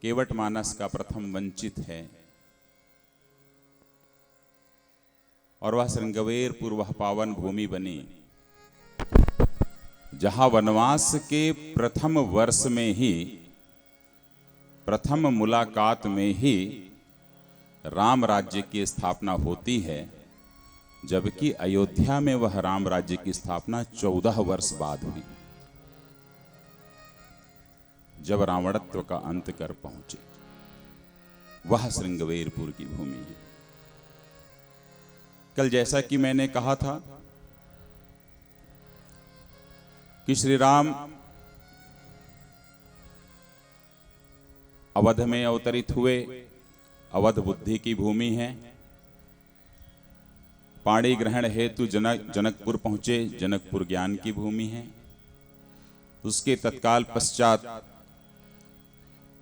केवट मानस का प्रथम वंचित है और वह श्रृंगवेरपुर वह पावन भूमि बनी जहां वनवास के प्रथम वर्ष में ही, प्रथम मुलाकात में ही राम राज्य की स्थापना होती है, जबकि अयोध्या में वह राम राज्य की स्थापना 14 वर्ष बाद हुई, जब रावणत्व का अंत कर पहुंचे। वह श्रृंगवेरपुर की भूमि है। कल जैसा कि मैंने कहा था कि श्री राम अवध में अवतरित हुए। अवध बुद्धि की भूमि है। पाणी ग्रहण हेतु जनकपुर पहुंचे। जनकपुर ज्ञान की भूमि है। उसके तत्काल पश्चात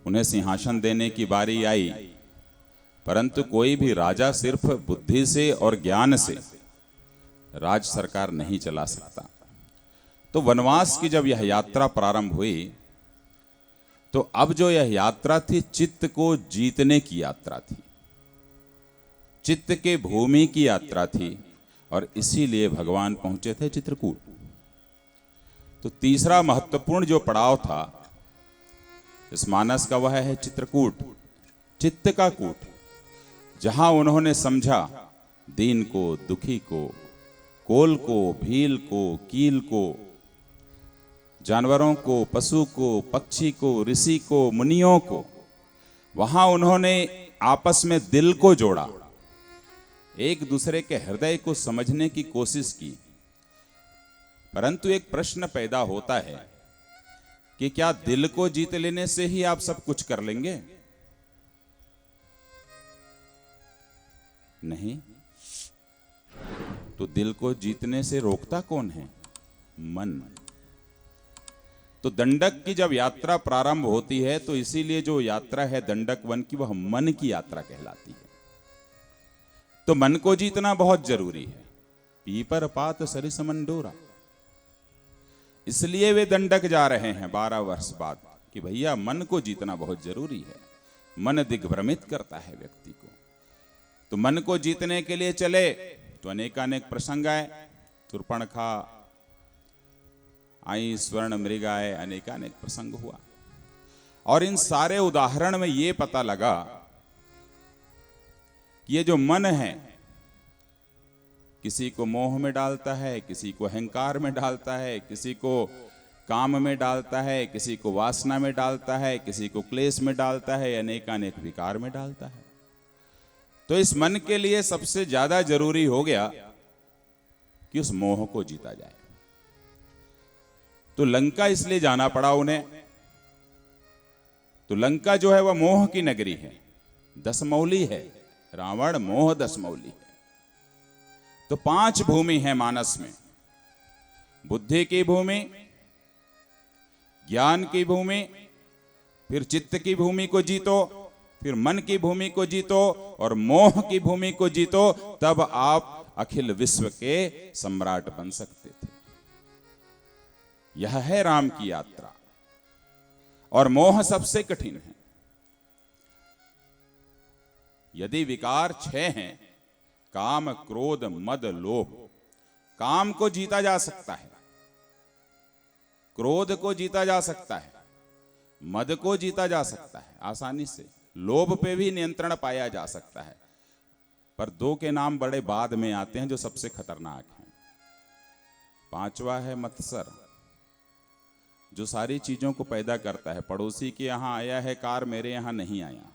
उन्हें सिंहासन देने की बारी आई, परंतु कोई भी राजा सिर्फ बुद्धि से और ज्ञान से राज सरकार नहीं चला सकता। तो वनवास की जब यह यात्रा प्रारंभ हुई, तो अब जो यह यात्रा थी चित्त को जीतने की यात्रा थी, चित्त के भूमि की यात्रा थी, और इसीलिए भगवान पहुंचे थे चित्रकूट। तो तीसरा महत्वपूर्ण जो पड़ाव था इस मानस का वह है चित्रकूट, चित्त का कूट, जहां उन्होंने समझा दीन को, दुखी को, कोल को, भील को, कील को, जानवरों को, पशु को, पक्षी को, ऋषि को, मुनियों को, वहां उन्होंने आपस में दिल को जोड़ा, एक दूसरे के हृदय को समझने की कोशिश की। परंतु एक प्रश्न पैदा होता है कि क्या दिल को जीत लेने से ही आप सब कुछ कर लेंगे? नहीं। तो दिल को जीतने से रोकता कौन है? मन। तो दंडक की जब यात्रा प्रारंभ होती है, तो इसीलिए जो यात्रा है दंडक वन की, वह मन की यात्रा कहलाती है। तो मन को जीतना बहुत जरूरी है। पीपर पात सरिस मन डोरा, इसलिए वे दंडक जा रहे हैं 12 वर्ष बाद कि भैया मन को जीतना बहुत जरूरी है। मन दिग्भ्रमित करता है व्यक्ति को। तो मन को जीतने के लिए चले तो अनेकानेक प्रसंग आए। तुर्पणखा आई, स्वर्ण मृग आए, अनेकानेक प्रसंग हुआ। और इन सारे उदाहरण में यह पता लगा कि ये जो मन है, किसी को मोह में डालता है, किसी को अहंकार में डालता है, किसी को काम में डालता है, किसी को वासना में डालता है, किसी को क्लेश में डालता है, अनेकानेक विकार में डालता है। तो इस मन के लिए सबसे ज्यादा जरूरी हो गया कि उस मोह को जीता जाए। तो लंका इसलिए जाना पड़ा उन्हें। तो लंका जो है वह मोह की नगरी है, दशमौली है। रावण मोह दशमौली है। तो 5 भूमि है मानस में। बुद्धि की भूमि, ज्ञान की भूमि, फिर चित्त की भूमि को जीतो, फिर मन की भूमि को जीतो और मोह की भूमि को जीतो, तब आप अखिल विश्व के सम्राट बन सकते थे। यह है राम की यात्रा। और मोह सबसे कठिन है। यदि विकार 6 हैं, काम, क्रोध, मद, लोभ, काम को जीता जा सकता है, क्रोध को जीता जा सकता है, मद को जीता जा सकता है आसानी से, लोभ पे भी नियंत्रण पाया जा सकता है। पर 2 के नाम बड़े बाद में आते हैं जो सबसे खतरनाक हैं। 5वां है मत्सर, जो सारी चीजों को पैदा करता है। पड़ोसी के यहां आया है कार, मेरे यहां नहीं आया।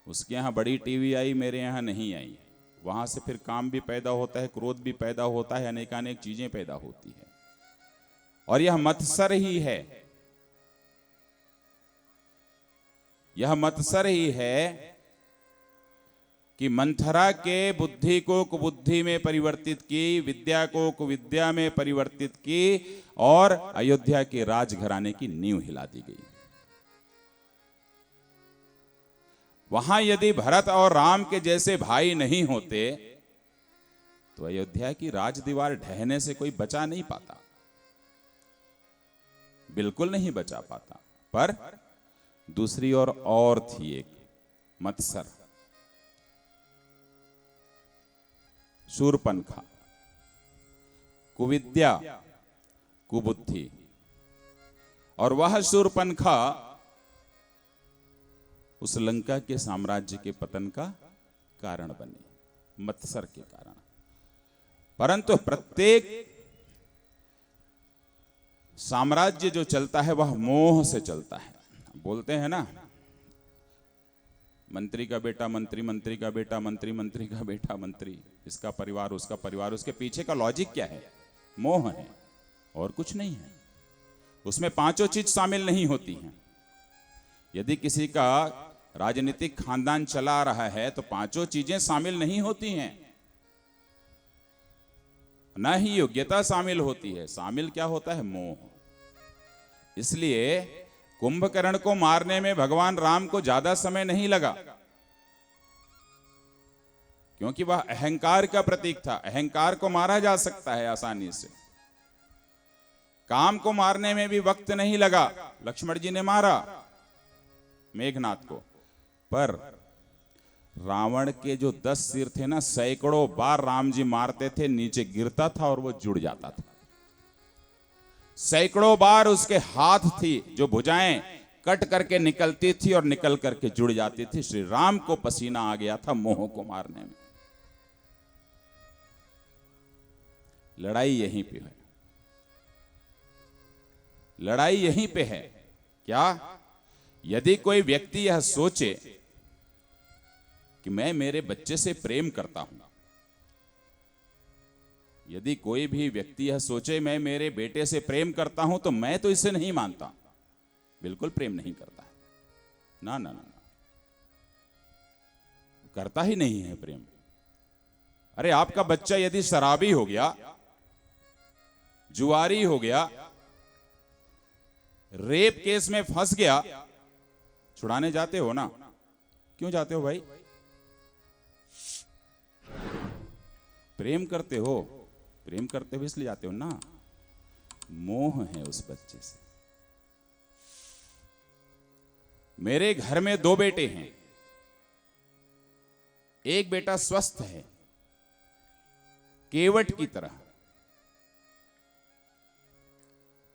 उसके यहां बड़ी टीवी आई, मेरे यहां नहीं आई। वहां से फिर काम भी पैदा होता है, क्रोध भी पैदा होता है, अनेकानेक चीजें पैदा होती है। और यह मत्सर ही है, यह मत्सर ही है कि मंथरा के बुद्धि को कुबुद्धि में परिवर्तित की, विद्या को कुविद्या में परिवर्तित की और अयोध्या के राजघराने की नींव हिला दी गई। वहां यदि भरत और राम के जैसे भाई नहीं होते तो अयोध्या की राज दीवार ढहने से कोई बचा नहीं पाता, बिल्कुल नहीं बचा पाता। पर दूसरी ओर और थी एक मत्सर, शूरपनखा, कुविद्या, कुबुद्धि। और वह शूरपनखा उस लंका के साम्राज्य के पतन का कारण बनी, मत्सर के कारण। परंतु प्रत्येक साम्राज्य जो चलता है वह मोह से चलता है। बोलते हैं ना, मंत्री का बेटा मंत्री, मंत्री का बेटा मंत्री, मंत्री का बेटा मंत्री, इसका परिवार उसका परिवार। उसके पीछे का लॉजिक क्या है? मोह है और कुछ नहीं है। उसमें पांचों चीज शामिल नहीं होती हैं। यदि किसी का राजनीतिक खानदान चला रहा है तो पांचों चीजें शामिल नहीं होती हैं, ना ही योग्यता शामिल होती है। शामिल क्या होता है? मोह। इसलिए कुंभकर्ण को मारने में भगवान राम को ज्यादा समय नहीं लगा, क्योंकि वह अहंकार का प्रतीक था। अहंकार को मारा जा सकता है आसानी से। काम को मारने में भी वक्त नहीं लगा। लक्ष्मण जी ने मारा मेघनाथ को, पर रावण के जो 10 सिर थे ना, सैकड़ों बार राम जी मारते थे, नीचे गिरता था और वो जुड़ जाता था। सैकड़ों बार उसके हाथ थी जो भुजाएं कट करके निकलती थी और निकल करके जुड़ जाती थी। श्री राम को पसीना आ गया था मोह को मारने में। लड़ाई यहीं पे है, लड़ाई यहीं पे है। क्या? यदि कोई व्यक्ति यह सोचे कि मैं मेरे बच्चे से प्रेम करता हूं, यदि कोई भी व्यक्ति यह सोचे मैं मेरे बेटे से प्रेम करता हूं, तो मैं तो इसे नहीं मानता, बिल्कुल प्रेम नहीं करता है। ना ना ना, करता ही नहीं है प्रेम। अरे आपका बच्चा यदि शराबी हो गया, जुआरी हो गया, रेप केस में फंस गया, छुड़ाने जाते हो ना? क्यों जाते हो भाई? प्रेम करते हो, प्रेम करते हुए इसलिए जाते हो ना। मोह है उस बच्चे से। मेरे घर में 2 बेटे हैं। एक बेटा स्वस्थ है, केवट की तरह,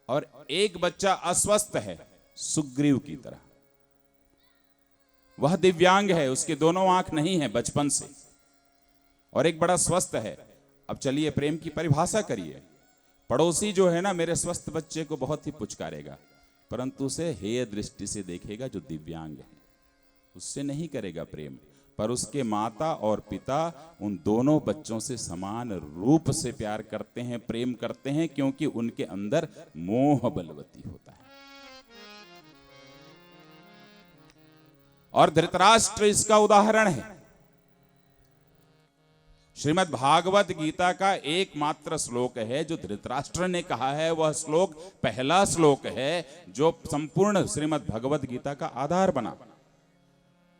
और एक बच्चा अस्वस्थ है, सुग्रीव की तरह। वह दिव्यांग है, उसके दोनों आंख नहीं है बचपन से, और एक बड़ा स्वस्थ है। अब चलिए प्रेम की परिभाषा करिए। पड़ोसी जो है ना, मेरे स्वस्थ बच्चे को बहुत ही पुचकारेगा, परंतु उसे हेय दृष्टि से देखेगा। जो दिव्यांग है उससे नहीं करेगा प्रेम, पर उसके माता और पिता उन दोनों बच्चों से समान रूप से प्यार करते हैं, प्रेम करते हैं, क्योंकि उनके अंदर मोह बलवती होता है। और धृतराष्ट्र इसका उदाहरण है। श्रीमद् भागवत गीता का एकमात्र श्लोक है जो धृतराष्ट्र ने कहा है। वह श्लोक पहला श्लोक है जो संपूर्ण श्रीमद् भगवत गीता का आधार बना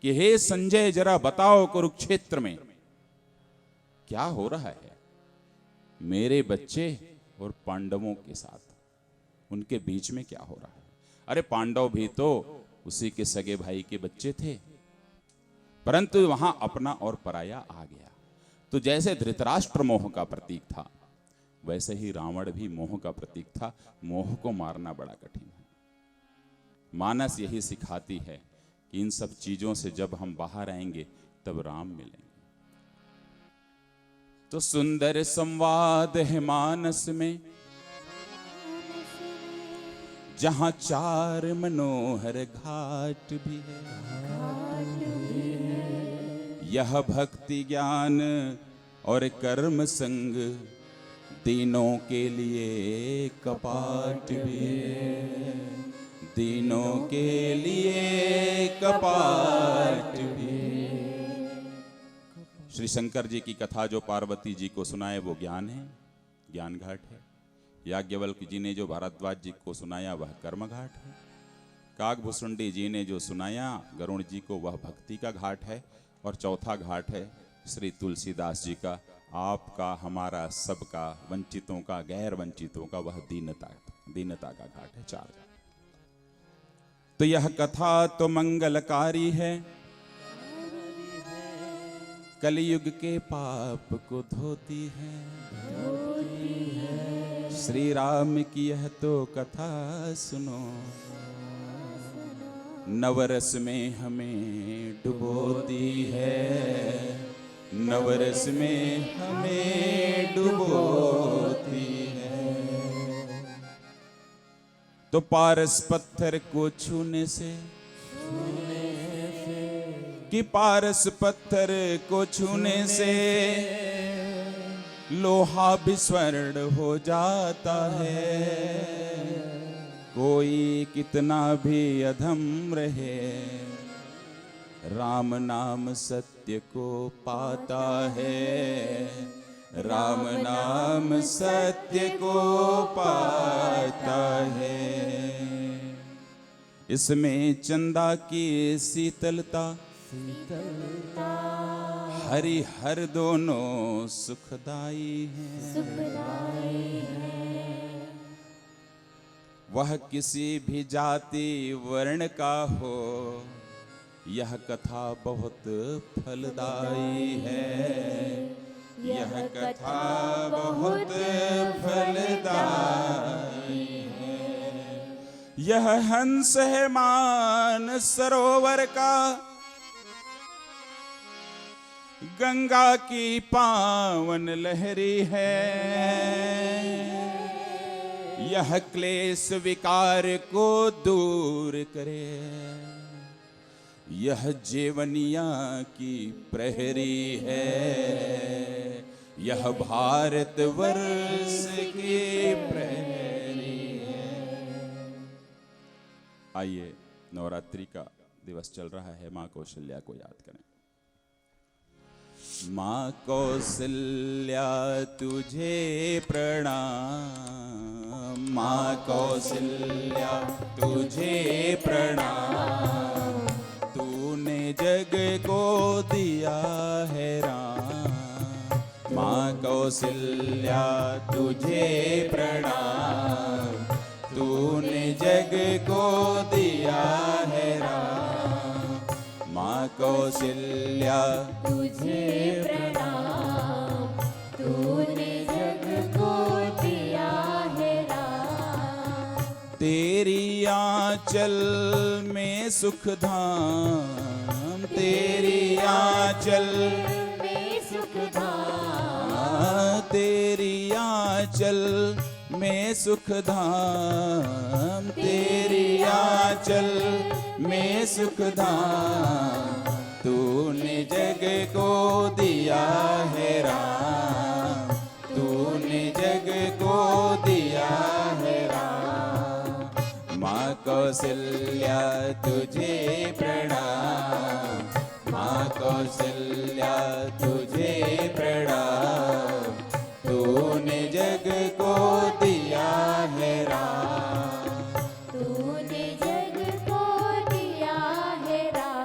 कि हे संजय, जरा बताओ कुरुक्षेत्र में क्या हो रहा है मेरे बच्चे और पांडवों के साथ, उनके बीच में क्या हो रहा है। अरे पांडव भी तो उसी के सगे भाई के बच्चे थे, परंतु वहां अपना और पराया आ गया। तो जैसे धृतराष्ट्र मोह का प्रतीक था, वैसे ही रावण भी मोह का प्रतीक था। मोह को मारना बड़ा कठिन है। मानस यही सिखाती है कि इन सब चीजों से जब हम बाहर आएंगे तब राम मिलेंगे। तो सुंदर संवाद है मानस में, जहां 4 मनोहर घाट भी है। यह भक्ति ज्ञान और कर्म संग तीनों के लिए कपाट भी है, तीनों के लिए कपाट भी। श्री शंकर जी की कथा जो पार्वती जी को सुनाए वो ज्ञान है, ज्ञान घाट है। याज्ञवल्क्य जी ने जो भारद्वाज जी को सुनाया वह कर्म घाट है। काकभूषुंडी जी ने जो सुनाया गरुण जी को वह भक्ति का घाट है। और चौथा घाट है श्री तुलसीदास जी का, आपका हमारा सबका, वंचितों का गैर वंचितों का, वह दीनता का घाट है। 4 घाट। तो यह कथा तो मंगलकारी है, कलयुग के पाप को धोती है। श्री राम की यह तो कथा सुनो, नवरस में हमें डुबोती है, नवरस में हमें डुबोती है। तो पारस पत्थर को छूने से, कि पारस पत्थर को छूने से लोहा भी स्वर्ण हो जाता है। कोई कितना भी अधम रहे, राम नाम सत्य को पाता है, राम नाम सत्य को पाता है। इसमें चंदा की शीतलता, हरि हर दोनों सुखदाई है। वह किसी भी जाति वर्ण का हो, यह कथा बहुत फलदायी है, यह कथा बहुत फलदायी है। यह हंस है मान सरोवर का, गंगा की पावन लहरी है। यह क्लेश विकार को दूर करे, यह जीवनिया की प्रहरी है, यह भारत वर्ष की प्रहरी है। आइए, नवरात्रि का दिवस चल रहा है, माँ कौशल्या को याद करें। माँ कौशल्या तुझे प्रणाम, माँ कौशल्या तुझे प्रणाम। तूने जग को दिया है राम, माँ कौशल्या तुझे प्रणाम। तूने जग को दिया है राम, माँ कौशल्या तुझे प्रणाम। तूने जग को दिया है राम। तेरी आंचल में सुख धाम, तेरी आंचल में सुख धाम। तेरी आंचल में सुख धाम, तेरी आंचल में सुख धाम। तूने जग को दिया है राम, तूने जग को दिया है राम। माँ कौशल्या तुझे प्रणाम, माँ कौशल्या तुझे प्रणाम। तूने जग को दिया है राम, तूने जग को दिया है राम।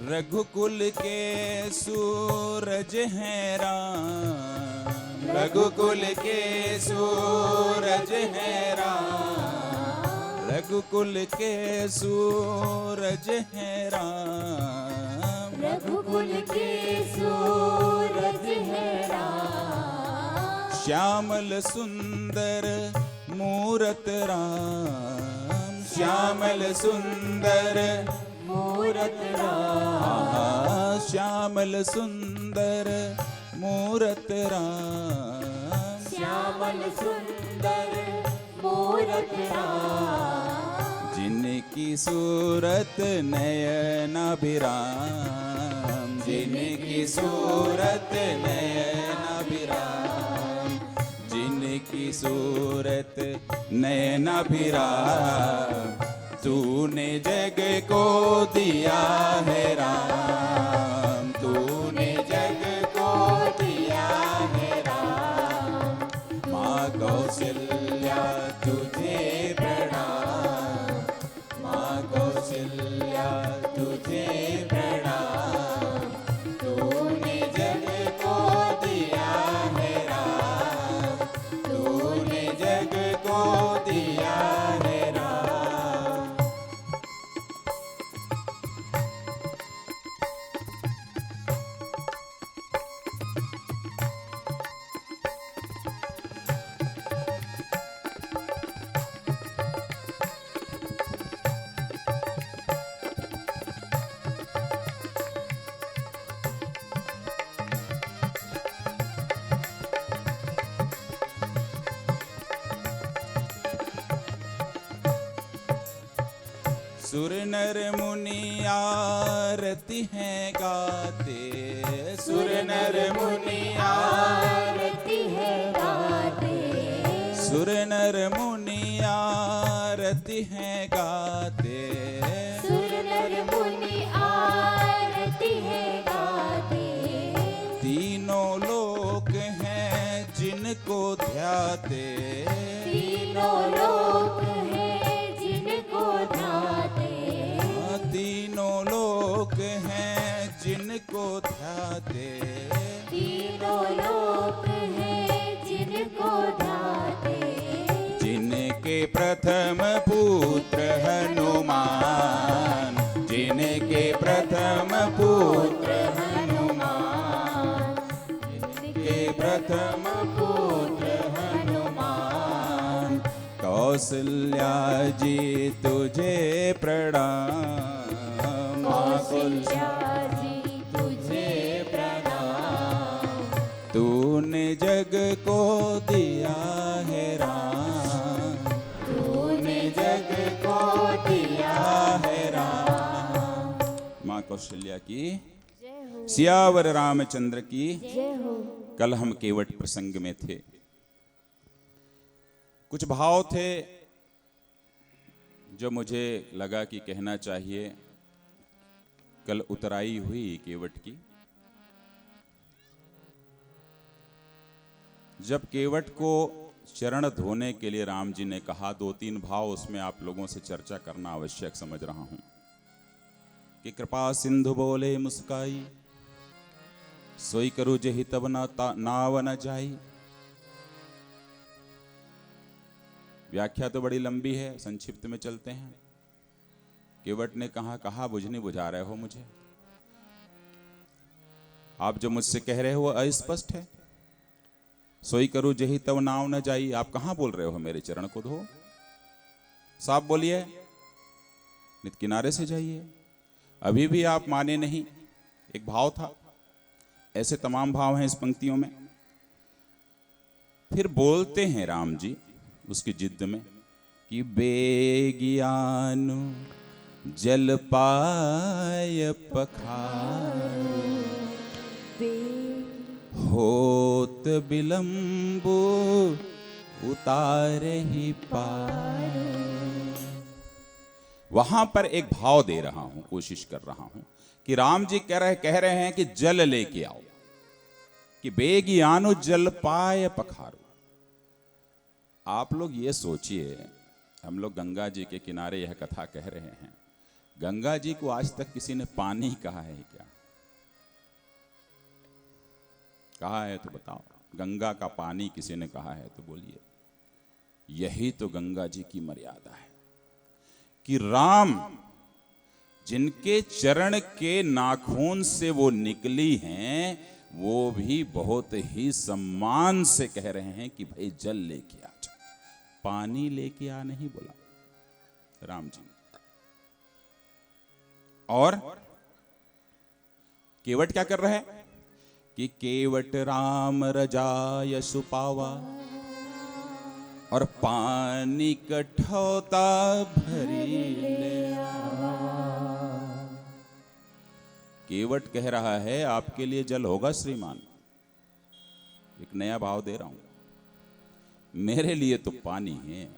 रघुकुल के सूरज हैं राम, रघुकुल के सूरज हैं राम। रघुकुल के सूरज हैं राम, रघुकुल के सूरज है राम। श्यामल सुंदर मूरत राम, श्यामल सुंदर मूरत राम। श्यामल सुंदर मूरत राम। श्यामल सुंदर मूरत राम। जिनकी सूरत नयनाभिराम, जिनकी सूरत नयनाभिराम। जिनकी सूरत नयनाभिराम। तूने जग को दिया है राम, सुर नर मुनि आरती है गाते, सुर नर मुनि आरती है गाते, सुर नर मुनि आरती है गाते, सुर नर मुनि आरती है गाते। तीनों लोक हैं जिनको ध्याते, तीनों लोक हैं जिनको ध्याते, तीनों लोक हैं जिनको ध्याते, तीनों लोक हैं जिनको ध्याते। जिनके प्रथम पुत्र हनुमान, जिनके प्रथम पुत्र हनुमान, जिनके प्रथम पुत्र हनुमान। कौसल्या जी तुझे प्रणाम, कौशल्या जी तुझे प्रणाम, तूने जग को दिया है राम, तूने जग को दिया है राम। माँ कौशल्या की जय हो, सियावर रामचंद्र की। जय हो। कल हम केवट प्रसंग में थे, कुछ भाव थे जो मुझे लगा कि कहना चाहिए। कल उतराई हुई केवट की। जब केवट को चरण धोने के लिए राम जी ने कहा, दो तीन भाव उसमें आप लोगों से चर्चा करना आवश्यक समझ रहा हूं कि कृपा सिंधु बोले मुस्काई, सोई करू जेहि तब नाव न जाई। व्याख्या तो बड़ी लंबी है, संक्षिप्त में चलते हैं। केवट ने कहा बुझ बुझा रहे हो मुझे, आप जो मुझसे कह रहे हो अस्पष्ट है। सोई करू जेहि तब नाव न जाई, आप कहां बोल रहे हो मेरे चरण को धो? साफ बोलिए, नित किनारे से जाइए। अभी भी आप माने नहीं। एक भाव था, ऐसे तमाम भाव हैं इस पंक्तियों में। फिर बोलते हैं राम जी उसकी जिद्द में कि बेगियानु जल पाय पखार, होत विलंबु उतारे ही पार। वहां पर एक भाव दे रहा हूं, कोशिश कर रहा हूं कि राम जी कह रहे हैं कि जल लेके आओ, कि बेगियानु जल पाय पखारो। आप लोग ये सोचिए, हम लोग गंगा जी के किनारे यह कथा कह रहे हैं। गंगा जी को आज तक किसी ने पानी कहा है क्या? कहा है तो बताओ। गंगा का पानी किसी ने कहा है तो बोलिए। यही तो गंगा जी की मर्यादा है कि राम जिनके चरण के नाखून से वो निकली हैं, वो भी बहुत ही सम्मान से कह रहे हैं कि भाई जल लेके आ जा, पानी लेके आ नहीं बोला राम जी। और केवट क्या कर रहा है कि केवट राम रजाय सुपावा, और पानी कठौता भरी ले आवा। केवट कह रहा है आपके लिए जल होगा श्रीमान। एक नया भाव दे रहा हूं, मेरे लिए तो पानी है,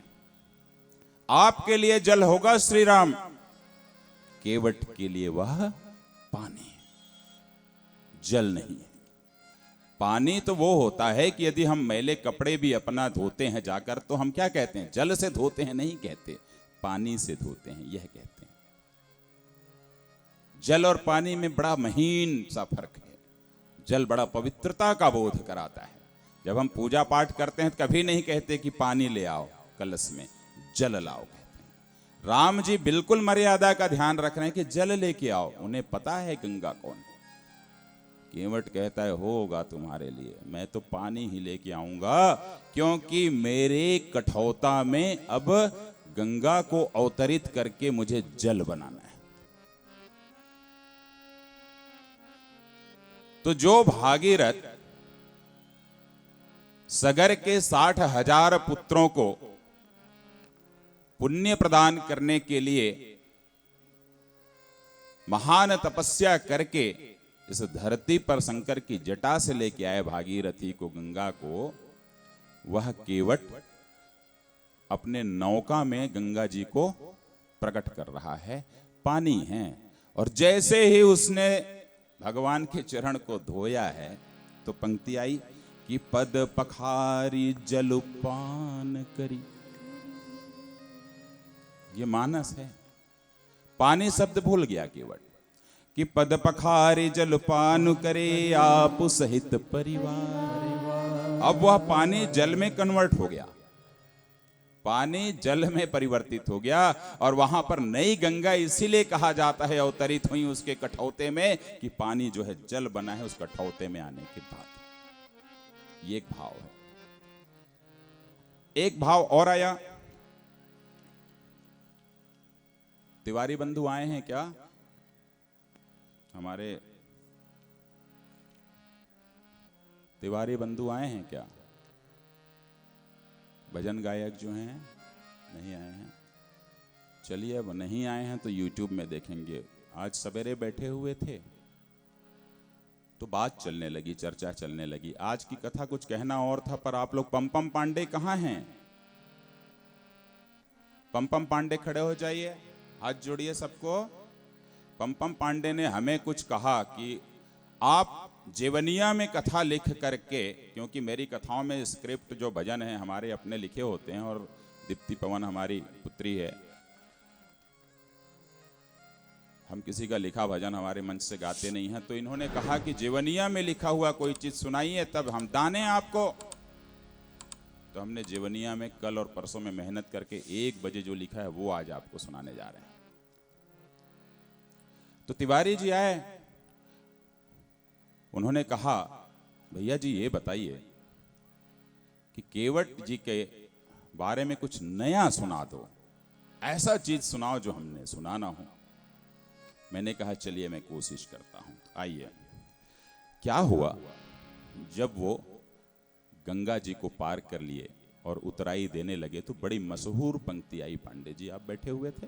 आपके लिए जल होगा श्री राम। केवट के लिए वह पानी है, जल नहीं है। पानी तो वो होता है कि यदि हम मैले कपड़े भी अपना धोते हैं जाकर, तो हम क्या कहते हैं? जल से धोते हैं नहीं कहते, पानी से धोते हैं यह कहते हैं। जल और पानी में बड़ा महीन सा फर्क है। जल बड़ा पवित्रता का बोध कराता है। जब हम पूजा पाठ करते हैं तो कभी नहीं कहते कि पानी ले आओ कलश में, जल लाओ कहते हैं। राम जी बिल्कुल मर्यादा का ध्यान रख रहे हैं कि जल लेके आओ। उन्हें पता है गंगा कौन है। केवट कहता है होगा तुम्हारे लिए, मैं तो पानी ही लेके आऊंगा, क्योंकि मेरे कठौता में अब गंगा को अवतरित करके मुझे जल बनाना है। तो जो भागीरथ सगर के 60,000 पुत्रों को पुण्य प्रदान करने के लिए महान तपस्या करके इस धरती पर शंकर की जटा से लेके आए भागीरथी को, गंगा को, वह केवट अपने नौका में गंगा जी को प्रकट कर रहा है। पानी है, और जैसे ही उसने भगवान के चरण को धोया है तो पंक्ति आई कि पद पखारी जलपान करी। ये मानस है। पानी शब्द भूल गया केवट कि पद पखारी जलपान करे आप सहित परिवार। अब वह पानी जल में कन्वर्ट हो गया, पानी जल में परिवर्तित हो गया, और वहां पर नई गंगा इसीलिए कहा जाता है अवतरित हुई उसके कठौते में कि पानी जो है जल बना है उस कठौते में आने के बाद। ये एक भाव है। एक भाव और आया। तिवारी बंधु आए हैं क्या? हमारे तिवारी बंधु आए हैं क्या? भजन गायक जो हैं नहीं आए हैं। चलिए, अब नहीं आए हैं तो YouTube में देखेंगे। आज सवेरे बैठे हुए थे तो बात चलने लगी, चर्चा चलने लगी। आज की कथा कुछ कहना और था, पर आप लोग पम पांडे कहाँ हैं? पम पांडे खड़े हो जाइए, हाथ जोड़िए सबको। पम पांडे ने हमें कुछ कहा कि आप जीवनिया में कथा लिख करके, क्योंकि मेरी कथाओं में स्क्रिप्ट जो भजन है हमारे अपने लिखे होते हैं, और दीप्ति पवन हमारी पुत्री है, हम किसी का लिखा भजन हमारे मंच से गाते नहीं हैं। तो इन्होंने कहा कि जीवनिया में लिखा हुआ कोई चीज सुनाइए तब हम दाने आपको। तो हमने जीवनिया में कल और परसों में मेहनत करके 1 बजे जो लिखा है वो आज आपको सुनाने जा रहे हैं। तो तिवारी जी आए, उन्होंने कहा भैया जी ये बताइए कि केवट जी के बारे में कुछ नया सुना दो, ऐसा चीज सुनाओ जो हमने सुना ना हो। मैंने कहा चलिए मैं कोशिश करता हूं। आइए, क्या हुआ जब वो गंगा जी को पार कर लिए और उतराई देने लगे तो बड़ी मशहूर पंक्ति आई। पांडे जी आप बैठे हुए थे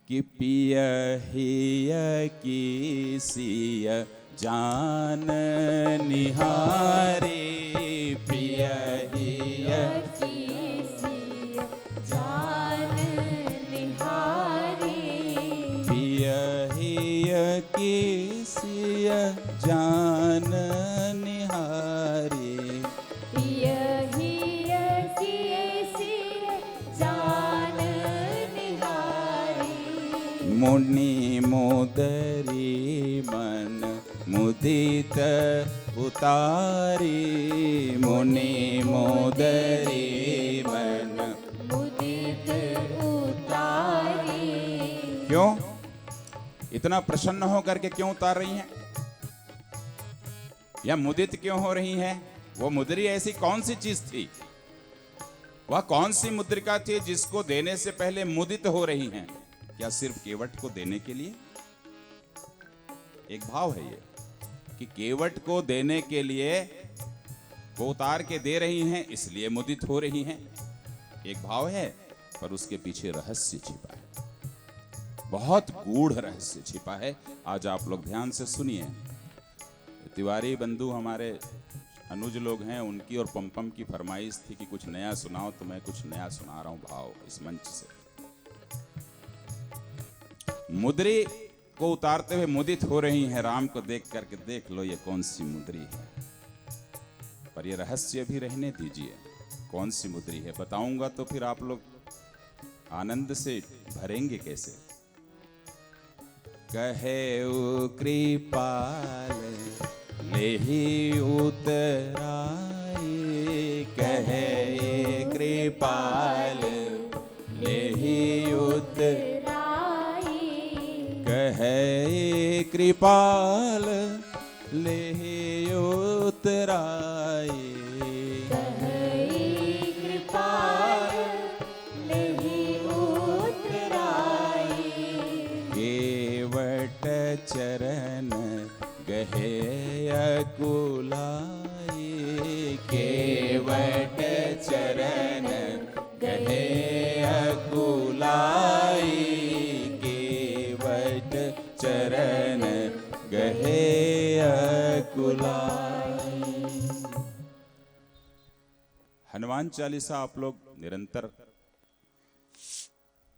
कि पिय हिय की सिय जान निहारे, पिय हिय जान निहारे, पिय हिय की सिय जान निहारे, पिय हिय की जान निहारे, मुनि मोदरी मन मुदित उतारी, मुनि मोदरी मन मुदित उतारे। क्यों इतना प्रसन्न होकर के क्यों उतार रही हैं, या मुदित क्यों हो रही हैं? वो मुद्री ऐसी कौन सी चीज थी, वह कौन सी मुद्रिका थी जिसको देने से पहले मुदित हो रही हैं? क्या सिर्फ केवट को देने के लिए? एक भाव है ये कि केवट को देने के लिए वो उतार के दे रही हैं इसलिए मुदित हो रही हैं। एक भाव है, पर उसके पीछे रहस्य छिपा है, बहुत गूढ़ रहस्य छिपा है। आज आप लोग ध्यान से सुनिए। तिवारी बंधु हमारे अनुज लोग हैं, उनकी और पम की फरमाइश थी कि कुछ नया सुनाओ, तो मैं कुछ नया सुना रहा हूं भाव इस मंच से। मुद्री को उतारते हुए मुदित हो रही हैं, राम को देख करके देख लो ये कौन सी मुद्री है। पर ये रहस्य भी रहने दीजिए, कौन सी मुद्री है बताऊंगा तो फिर आप लोग आनंद से भरेंगे कैसे। कहे कृपाल लेहि उतराई, कहे कृपाल लेहि उतराई, कहे कृपाल लेहि उतराई, कृपाल लेहि उतराई, केवट चरण गहे अकुलाई, केवट चरण गहे अकुलाई, केवट कुलाई। हनुमान चालीसा आप लोग निरंतर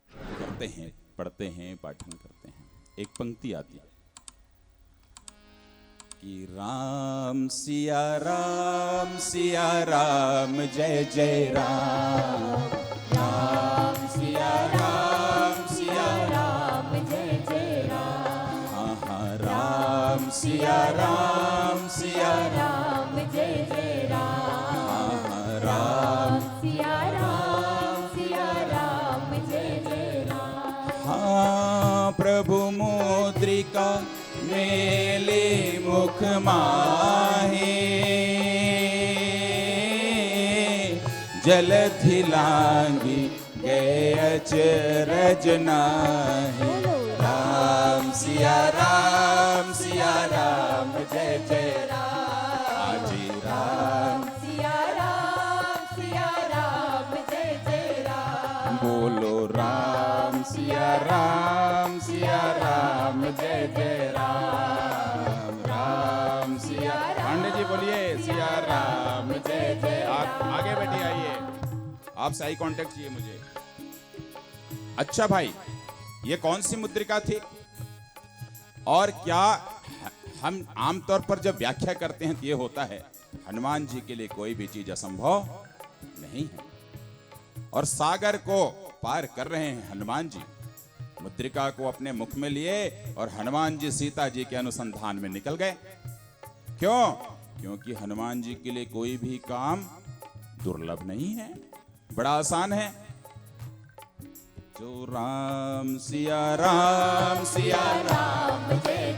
करते हैं, पढ़ते हैं, पाठन करते हैं। एक पंक्ति आती है कि राम सिया राम जय जय राम, राम सिया राम जय जय राम। हाँ हाँ राम सिया राम जय जय राम। हाँ हाँ राम सिया राम जय जय राम। हाँ प्रभु मुद्रिका मेले मुख माहे, जलधि लांगी गए अचरज नाहि। राम सिया राम जय जय राम। आजी राम सिया राम जय जय राम। बोलो राम सिया राम जय जय राम। राम सिया पांडे जी बोलिए सिया राम जय जय। आप आगे बैठिए, आइए, आपसे आई कांटेक्ट चाहिए मुझे। अच्छा भाई, ये कौन सी मुद्रिका थी और क्या? हम आमतौर पर जब व्याख्या करते हैं तो ये होता है हनुमान जी के लिए कोई भी चीज असंभव नहीं है, और सागर को पार कर रहे हैं हनुमान जी। मुद्रिका को अपने मुख में लिए और हनुमान जी सीता जी के अनुसंधान में निकल गए। क्यों? क्योंकि हनुमान जी के लिए कोई भी काम दुर्लभ नहीं है, बड़ा आसान है। जो राम सिया राम जय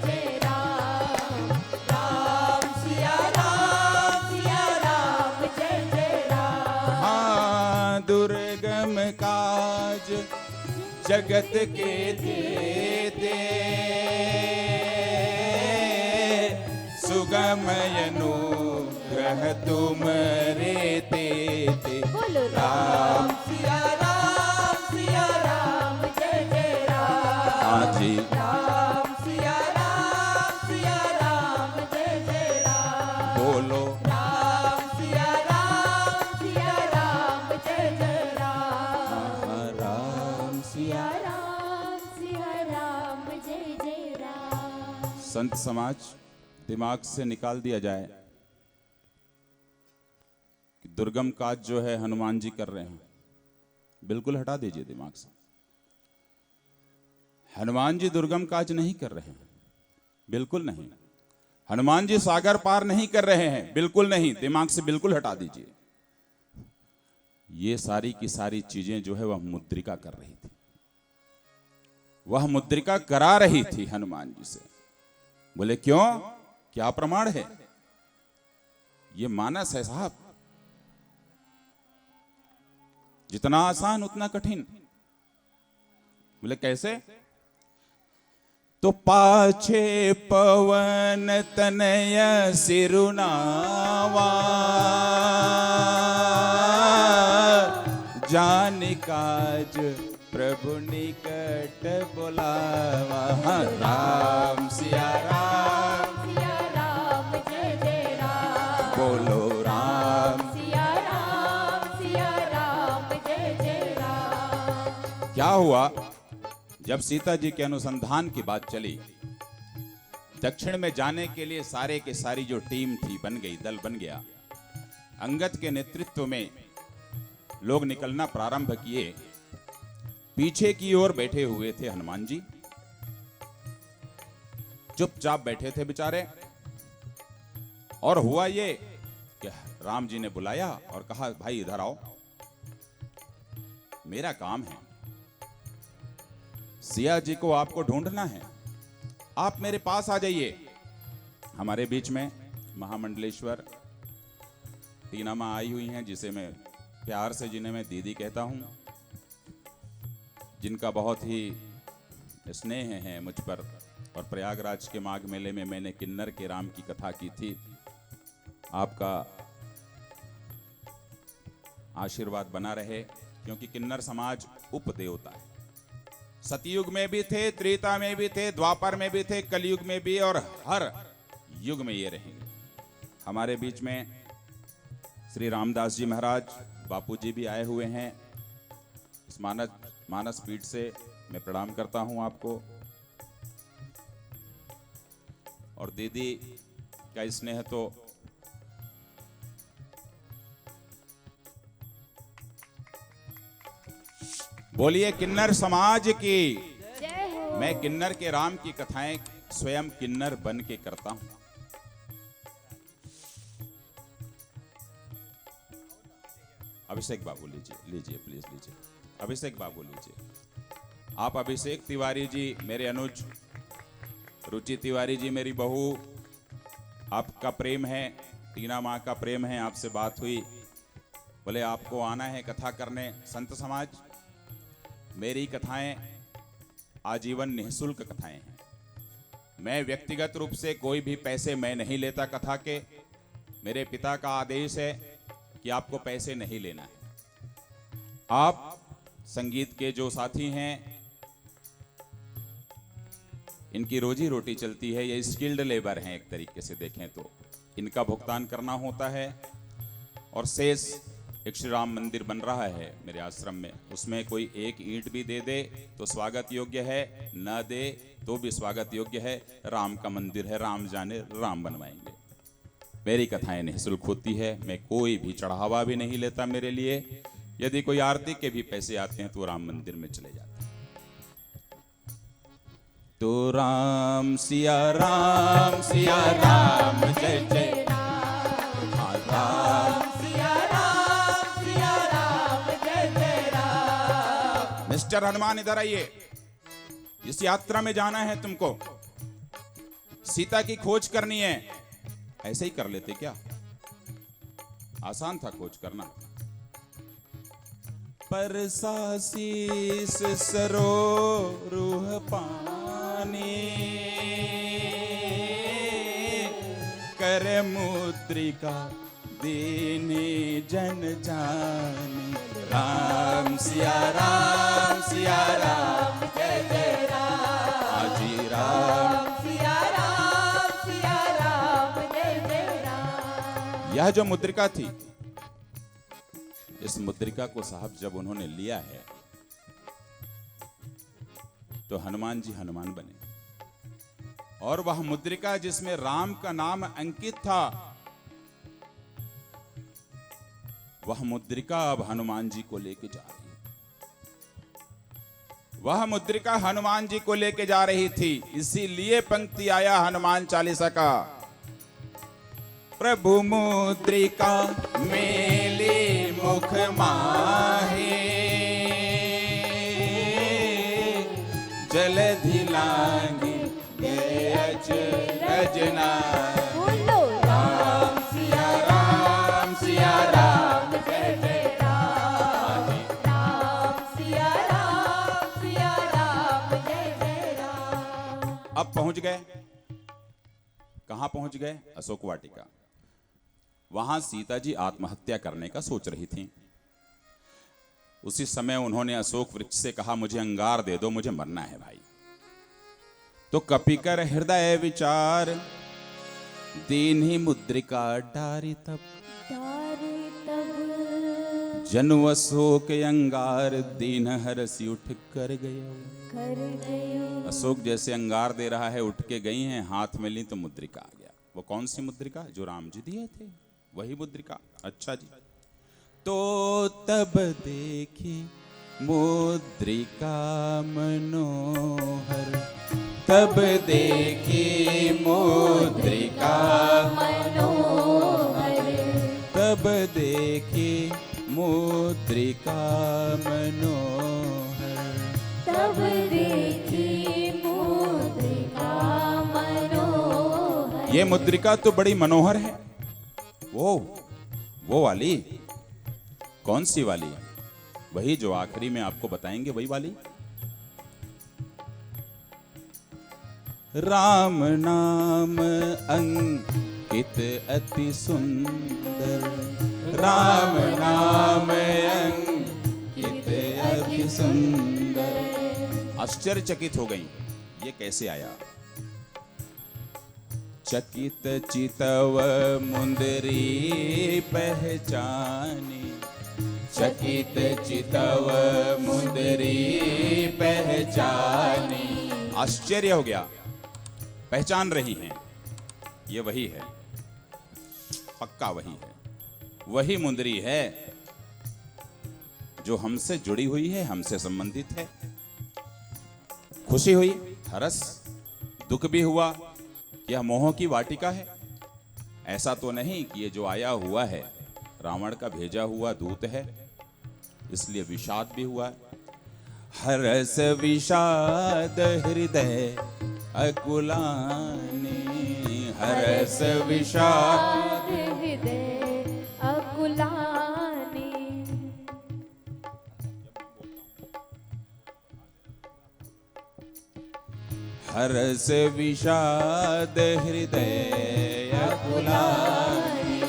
जय राम। राम सिया राम जय जय राम। हाँ दुर्गम काज जगत के देते, सुगम अनुग्रह तुम रे ते। बोलो राम सिया राम जय जय राम। आजी राम सिया राम जय जय राम। बोलो राम सिया राम जय जय राम। राम सिया। सिया राम जय जय राम। संत समाज दिमाग से निकाल दिया जाए कि दुर्गम काज जो है हनुमान जी कर रहे हैं, बिल्कुल हटा दीजिए दिमाग से। हनुमान जी दुर्गम काज नहीं कर रहे हैं, बिल्कुल नहीं। हनुमान जी सागर पार नहीं कर रहे हैं, बिल्कुल नहीं, दिमाग से बिल्कुल हटा दीजिए। ये सारी की सारी चीजें जो है वह मुद्रिका कर रही थी, वह मुद्रिका करा रही थी हनुमान जी से। बोले क्यों? क्या प्रमाण है? ये मानस है साहब, जितना आसान उतना कठिन। बोले कैसे? तो पाछे पवन तनय सिरुनावा, जान काज प्रभु निकट बुलावा। राम सिया राम जय जय राम। बोलो राम। सिया राम जय जय राम। क्या हुआ जब सीता जी के अनुसंधान की बात चली, दक्षिण में जाने के लिए सारे के सारी जो टीम थी बन गई, दल बन गया। अंगद के नेतृत्व में लोग निकलना प्रारंभ किए। पीछे की ओर बैठे हुए थे हनुमान जी, चुपचाप बैठे थे बेचारे। और हुआ ये कि राम जी ने बुलाया और कहा भाई इधर आओ, मेरा काम है, सिया जी को आपको ढूंढना है, आप मेरे पास आ जाइए। हमारे बीच में महामंडलेश्वर टीना माँ आई हुई हैं, जिसे मैं प्यार से, जिन्हें मैं दीदी कहता हूं, जिनका बहुत ही स्नेह है मुझ पर। और प्रयागराज के माघ मेले में मैंने किन्नर के राम की कथा की थी। आपका आशीर्वाद बना रहे, क्योंकि किन्नर समाज उपदेवता है। सतयुग में भी थे, त्रेता में भी थे, द्वापर में भी थे, कलयुग में भी, और हर युग में ये रहेंगे। हमारे बीच में श्री रामदास जी महाराज बापू जी भी आए हुए हैं। इस मानस पीठ से मैं प्रणाम करता हूं आपको। और दीदी का स्नेह तो बोलिए किन्नर समाज की जय हो। मैं किन्नर के राम की कथाएं स्वयं किन्नर बन के करता हूं। अभिषेक बाबू लीजिए प्लीज लीजिए। अभिषेक बाबू लीजिए। आप अभिषेक तिवारी जी मेरे अनुज, रुचि तिवारी जी मेरी बहू, आपका प्रेम है, टीना माँ का प्रेम है। आपसे बात हुई, बोले आपको आना है कथा करने। संत समाज, मेरी कथाएं आजीवन निःशुल्क कथाएं हैं। मैं व्यक्तिगत रूप से कोई भी पैसे मैं नहीं लेता कथा के। मेरे पिता का आदेश है कि आपको पैसे नहीं लेना है। आप संगीत के जो साथी हैं, इनकी रोजी रोटी चलती है, ये स्किल्ड लेबर हैं एक तरीके से देखें तो, इनका भुगतान करना होता है। और शेष एक श्री राम मंदिर बन रहा है मेरे आश्रम में, उसमें कोई एक ईंट भी दे दे तो स्वागत योग्य है, न दे तो भी स्वागत योग्य है। राम का मंदिर है, राम जाने राम बनवाएंगे। मेरी कथाएं निःशुल्क होती है, मैं कोई भी चढ़ावा भी नहीं लेता मेरे लिए। यदि कोई आरती के भी पैसे आते हैं तो राम मंदिर में चले जाते हैं। तो राम सिया राम जय जय राम। मिस्टर हनुमान इधर आइए। इस यात्रा में जाना है तुमको, सीता की खोज करनी है। ऐसे ही कर लेते क्या? आसान था खोज करना। पर सासीस सरो रूह पानी, कर मुद्रिका दीनी जन जानी। राम सिया राम जय जय राम। आजी राम सिया राम जय जय राम। यह जो मुद्रिका थी, इस मुद्रिका को साहब जब उन्होंने लिया है तो हनुमान जी हनुमान बने। और वह मुद्रिका जिसमें राम का नाम अंकित था, वह मुद्रिका अब हनुमान जी को लेके जा रही है। वह मुद्रिका हनुमान जी को लेके जा रही थी। इसीलिए पंक्ति आया हनुमान चालीसा का, प्रभु मुद्रिका मेले मुख माहे, जलधि लांघि गए अचरज नाहि। बोलो राम सिया राम जय जय राम। राम सिया राम जय जय राम। अब पहुंच गए, कहां पहुंच गए? अशोक वाटिका। वहां सीता जी आत्महत्या करने का सोच रही थी। उसी समय उन्होंने अशोक वृक्ष से कहा, मुझे अंगार दे दो, मुझे मरना है भाई। तो कपिकर हृदय विचार, दीन्ही मुद्रिका डारी तब। जनु अशोक अंगार, दीन हरसी उठ कर गयो। अशोक जैसे अंगार दे रहा है, उठ के गई हैं, हाथ में ली तो मुद्रिका आ गया। वो कौन सी मुद्रिका? जो राम जी दिए थे, वही मुद्रिका। अच्छा जी। तो तब देखी मुद्रिका मनोहर, तब देखी मुद्रिका मनोहर, तब देखी मुद्रिका मनोहर। तब देखी मुद्रिका मनोहर। ये मुद्रिका तो बड़ी मनोहर है। वो वाली? कौन सी वाली? वही जो आखिरी में आपको बताएंगे, वही वाली। राम नाम अंकित अति सुंदर, राम नाम अंकित अति सुंदर। आश्चर्यचकित हो गई, ये कैसे आया? चकित चितव मुंदरी पहचानी, चकित चितव मुंदरी पहचानी। आश्चर्य हो गया, पहचान रही हैं, ये वही है, पक्का वही है, वही मुंदरी है जो हमसे जुड़ी हुई है, हमसे संबंधित है। खुशी हुई, हरस, दुख भी हुआ, यह मोह की वाटिका है। ऐसा तो नहीं कि ये जो आया हुआ है रावण का भेजा हुआ दूत है, इसलिए विषाद भी हुआ है। हरस विषाद हृदय अकुलानी, हरस विषाद हृदय अकुलानी। हरस विषाद हृदय अकुलानी,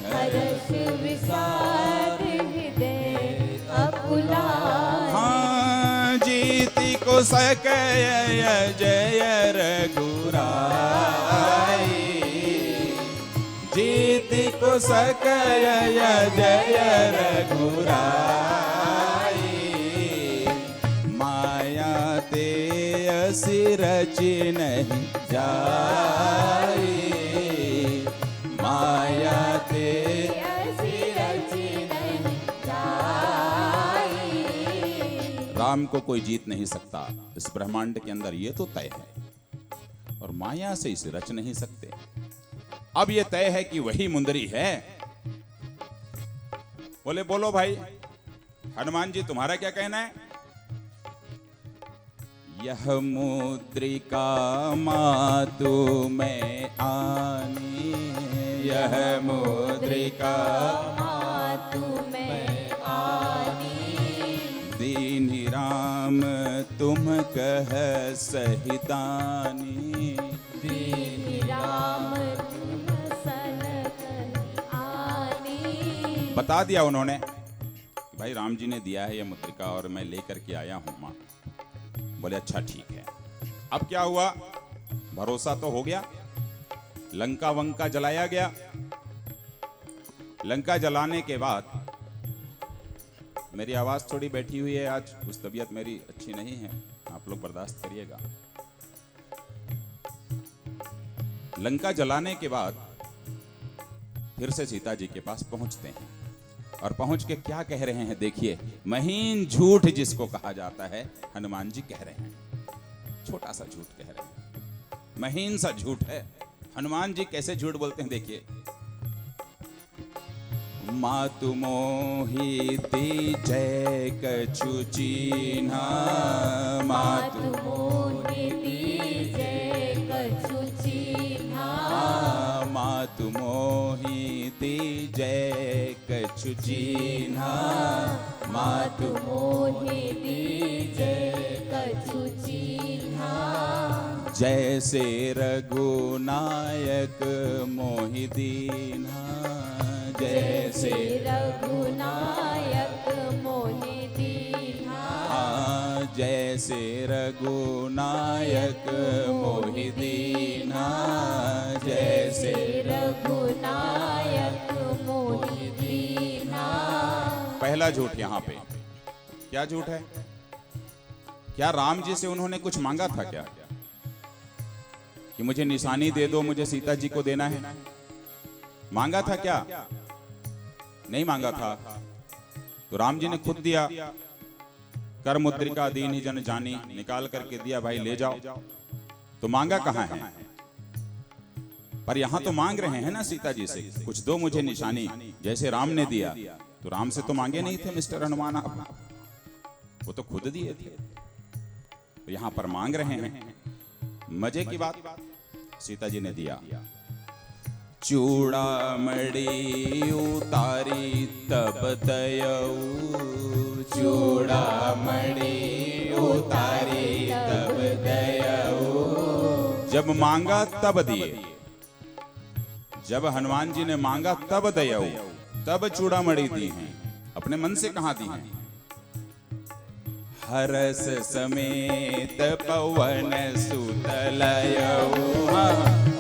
हर्ष विषाद हृदय अकुलानी। हाँ जीति को सकय जय रघुराई, जीति को सकय जय रघुराई। माया ते असी रचि नहीं जाई, माया ते ऐसी रची नहीं जाई। राम को कोई जीत नहीं सकता इस ब्रह्मांड के अंदर, ये तो तय है, और माया से इसे रच नहीं सकते। अब ये तय है कि वही मुंदरी है। बोले बोलो भाई हनुमान जी, तुम्हारा क्या कहना है? यह मुद्रिका मातु में आनी, यह मुद्रिका मातु में आनी। दीनि राम तुम कह सहितानी, दीनि राम तुम सन कहि आनी। बता दिया उन्होंने कि भाई राम जी ने दिया है यह मुद्रिका और मैं लेकर के आया हूं मां। बोले अच्छा ठीक है। अब क्या हुआ? भरोसा तो हो गया, लंका वंका जलाया गया। लंका जलाने के बाद, मेरी आवाज थोड़ी बैठी हुई है आज, कुछ तबीयत मेरी अच्छी नहीं है, आप लोग बर्दाश्त करिएगा। लंका जलाने के बाद फिर से सीता जी के पास पहुंचते हैं, और पहुंच के क्या कह रहे हैं देखिए। महीन झूठ जिसको कहा जाता है, हनुमान जी कह रहे हैं। छोटा सा झूठ कह रहे हैं, महीन सा झूठ है। हनुमान जी कैसे झूठ बोलते हैं देखिए। मातु मोहिती जय कछु चीन्हा, मातु मोहिनी जय कछु चीन्हा। मातु मोहिती जय कछु चीन्हा, मातु मोहिनी जय कछु चीन्हा। जैसे रघुनायक मोहि दीन्हा, जैसे रघुनायक मोहि दीन्हा। जैसे रघुनायक मोहि दीन्हा, जैसे रघुनायक मोहि दीन्हा। पहला झूठ यहां पे क्या झूठ है? क्या राम जी से उन्होंने कुछ मांगा था क्या कि मुझे निशानी दे दो, मुझे सीता जी को देना है? मांगा था क्या? नहीं मांगा था। तो राम जी ने खुद दिया। कर मुद्रिका दीन्हि जन जानी, निकाल करके दिया, भाई ले जाओ। तो मांगा कहां है? पर यहां तो मांग रहे हैं ना सीता जी से, कुछ दो मुझे निशानी, जैसे राम ने दिया। तो राम से तो मांगे नहीं थे मिस्टर हनुमान आप, वो तो खुद दिए थे। तो यहां पर मांग रहे हैं। मजे की बात, सीता जी ने दिया। चूड़ामणि उतारी तब दयऊ, चूड़ामणि उतारी तब दयऊ। जब मांगा तब दिए, जब हनुमान जी ने मांगा तब दयऊ, तब चूड़ामणि दी हैं, अपने मन से कहां दी हैं। हरस समेत पवन सुतलयऊ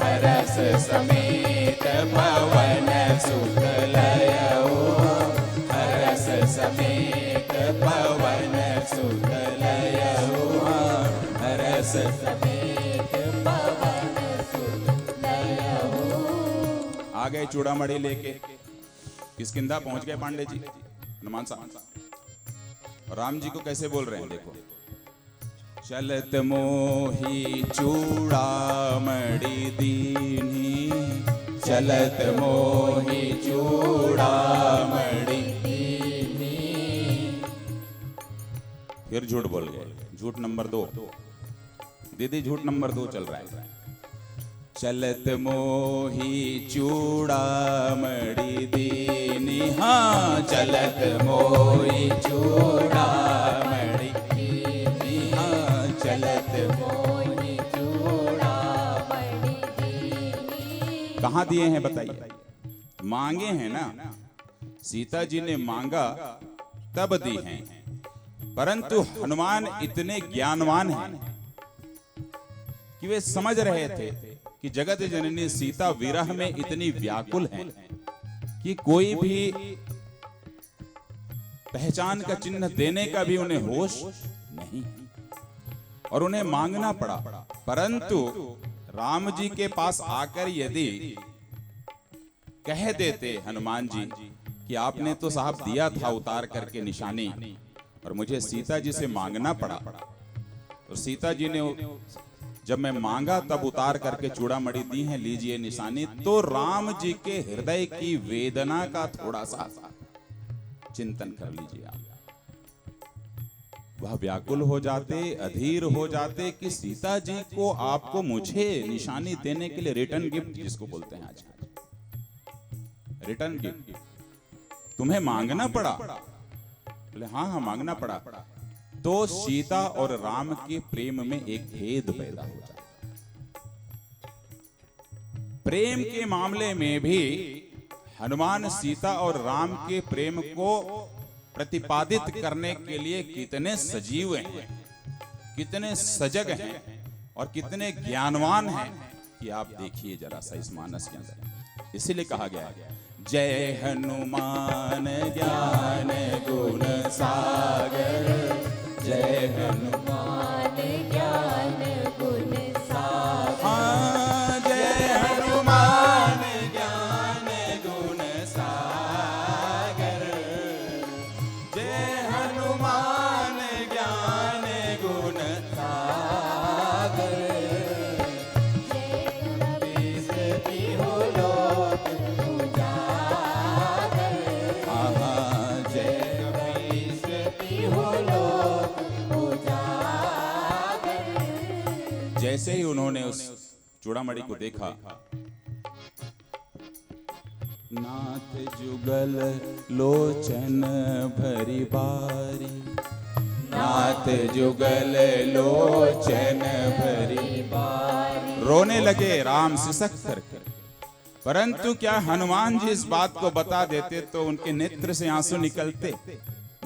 हरस समेत पवन सुतलयऊ हरस समेत पवन सुतलयऊ हरस समेत पवन सुतलयऊ। आ गए चूड़ामणि लेके, किष्किंधा पहुंच गए पांडे जी, हनुमान साहब। राम जी को कैसे बोल रहे हैं देखो, चलत मोही चूड़ामणि दीन्ही, चलत मोही चूड़ामणि दीन्ही। फिर झूठ बोल गए, झूठ नंबर 2। दीदी झूठ नंबर 2 चल रहा है। चलत मोही चूड़ामणि दीन्ही, हाँ चलत मोही चूड़ामणि दीन्ही, हाँ चलत मोही चूड़ामणि दीन्ही। कहाँ दिए हैं बताइए? मांगे हैं ना, सीता जी ने मांगा तब दी हैं। परंतु हनुमान इतने ज्ञानवान हैं कि वे समझ रहे थे कि जगत जननी सीता विरह में इतनी व्याकुल है कि कोई भी पहचान का चिन्ह देने का भी उन्हें होश नहीं, और उन्हें मांगना पड़ा। परंतु राम जी के पास आकर यदि कह देते हनुमान जी कि आपने तो साहब दिया था उतार करके निशानी, और मुझे सीता जी से मांगना पड़ा, और सीता जी ने जब मैं मांगा तब उतार करके चूड़ामणि दी है, लीजिए निशानी, तो राम जी के हृदय की वेदना का थोड़ा सा चिंतन कर लीजिए आप। वह व्याकुल हो जाते, अधीर हो जाते कि सीता जी को, आपको, मुझे निशानी देने के लिए रिटर्न गिफ्ट जिसको बोलते हैं आज, रिटर्न गिफ्ट तुम्हें मांगना पड़ा। बोले हाँ मांगना पड़ा। तो सीता और राम के प्रेम में एक भेद पैदा हो जाता। प्रेम के मामले में भी हनुमान सीता और राम के प्रेम को प्रतिपादित करने के लिए कितने सजीव हैं, कितने सजग हैं और कितने ज्ञानवान हैं कि आप देखिए जरा सा इस मानस के अंदर। इसीलिए कहा गया है जय हनुमान ज्ञान गुण सागर, जय हनुमान ज्ञान गुण सागर, हाँ जय हनुमान ज्ञान गुण सागर, जय हनुमान ज्ञान गुण सागर, जय कपीसती हो लोक उजागर, हाँ जय कपीसती हो लोक उजागर। जैसे ही उन्होंने उस चूड़ामणि को देखा, नाथ जुगल लोचन भरी बारी, नाथ जुगल लोचन भरी बारी। रोने लगे राम सिसक करके। परंतु क्या हनुमान जी इस बात को बता देते तो उनके नेत्र से आंसू निकलते?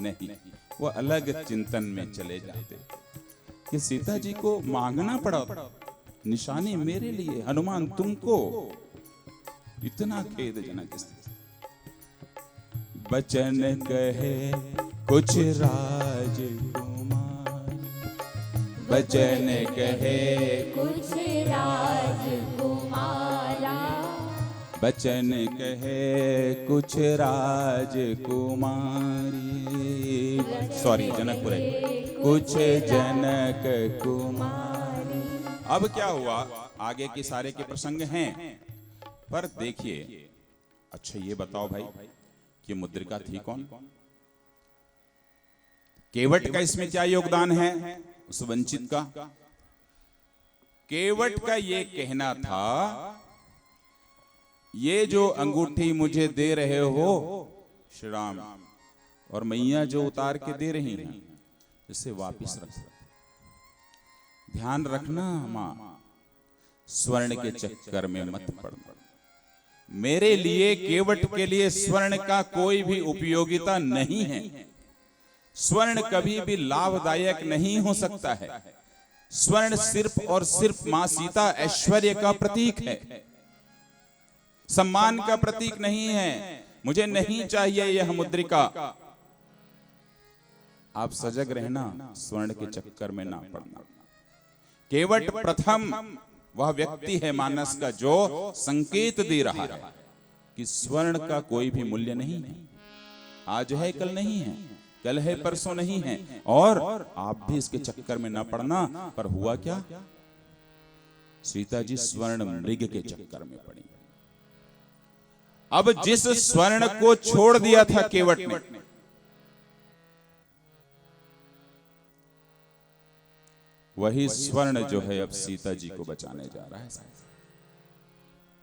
नहीं, वो अलग चिंतन में चले जाते कि सीता जी को मांगना पड़ा निशानी मेरे लिए, हनुमान तुमको, इतना खेदजनक स्थिति। बचन कहे कुछ राजकुमार, बचन कहे कुछ राजकुमारा, बचन कहे कुछ राजकुमारी, सॉरी जनकपुर है, कुछ जनक कुमारी। अब क्या हुआ, आगे के सारे के प्रसंग हैं, पर देखिए। अच्छा ये बताओ भाई कि मुद्रिका थी कौन? केवट का इसमें क्या योगदान है उस वंचित का? केवट का ये कहना था, ये जो अंगूठी मुझे दे रहे हो श्री राम, और मैया जो उतार के दे रही हैं, इसे वापिस रख। ध्यान रखना मां, स्वर्ण के चक्कर में मत पड़ना। मेरे लिए, केवट के लिए स्वर्ण का कोई भी उपयोगिता नहीं है। स्वर्ण कभी भी लाभदायक नहीं हो सकता है। स्वर्ण सिर्फ और सिर्फ मां सीता ऐश्वर्य का प्रतीक है, सम्मान का प्रतीक नहीं है। मुझे नहीं चाहिए यह मुद्रिका। आप सजग रहना, स्वर्ण के चक्कर में ना पड़ना। केवट प्रथम वह व्यक्ति है मानस का जो संकेत दे रहा है कि स्वर्ण का कोई भी मूल्य नहीं है। आज है कल नहीं है, कल है परसों नहीं है, और आप भी इसके चक्कर में ना पड़ना। पर हुआ क्या? सीता जी स्वर्ण मृग के चक्कर में पड़ी। अब जिस स्वर्ण को छोड़ दिया था केवट ने, वही स्वर्ण जो है अब सीता जी को बचाने जा रहा है।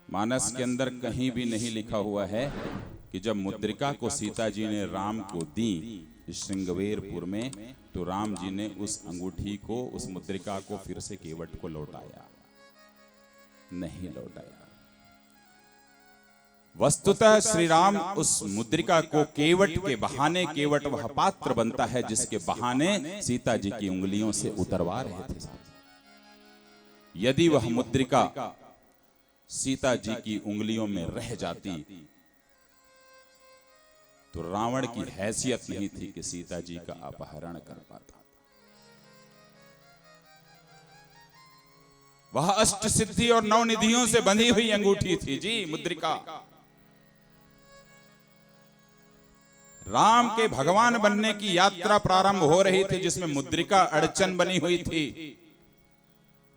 मानस के अंदर कहीं भी नहीं लिखा हुआ है कि जब मुद्रिका को सीता जी ने राम को दी श्रृंगवेरपुर में, तो राम जी ने उस अंगूठी को, उस मुद्रिका को फिर से केवट को लौटाया? नहीं लौटाया। वस्तुतः श्री राम उस मुद्रिका को केवट के बहाने, केवट वह पात्र बनता है जिसके बहाने सीता जी की उंगलियों से उतरवा रहे थे। यदि वह मुद्रिका सीता जी की उंगलियों में रह जाती तो रावण की हैसियत नहीं थी कि सीता जी का अपहरण कर पाता। वह अष्ट सिद्धि और नौ निधियों से बंधी हुई अंगूठी थी जी मुद्रिका। राम के भगवान बनने की यात्रा प्रारंभ हो रही थी, जिसमें मुद्रिका अड़चन बनी हुई थी।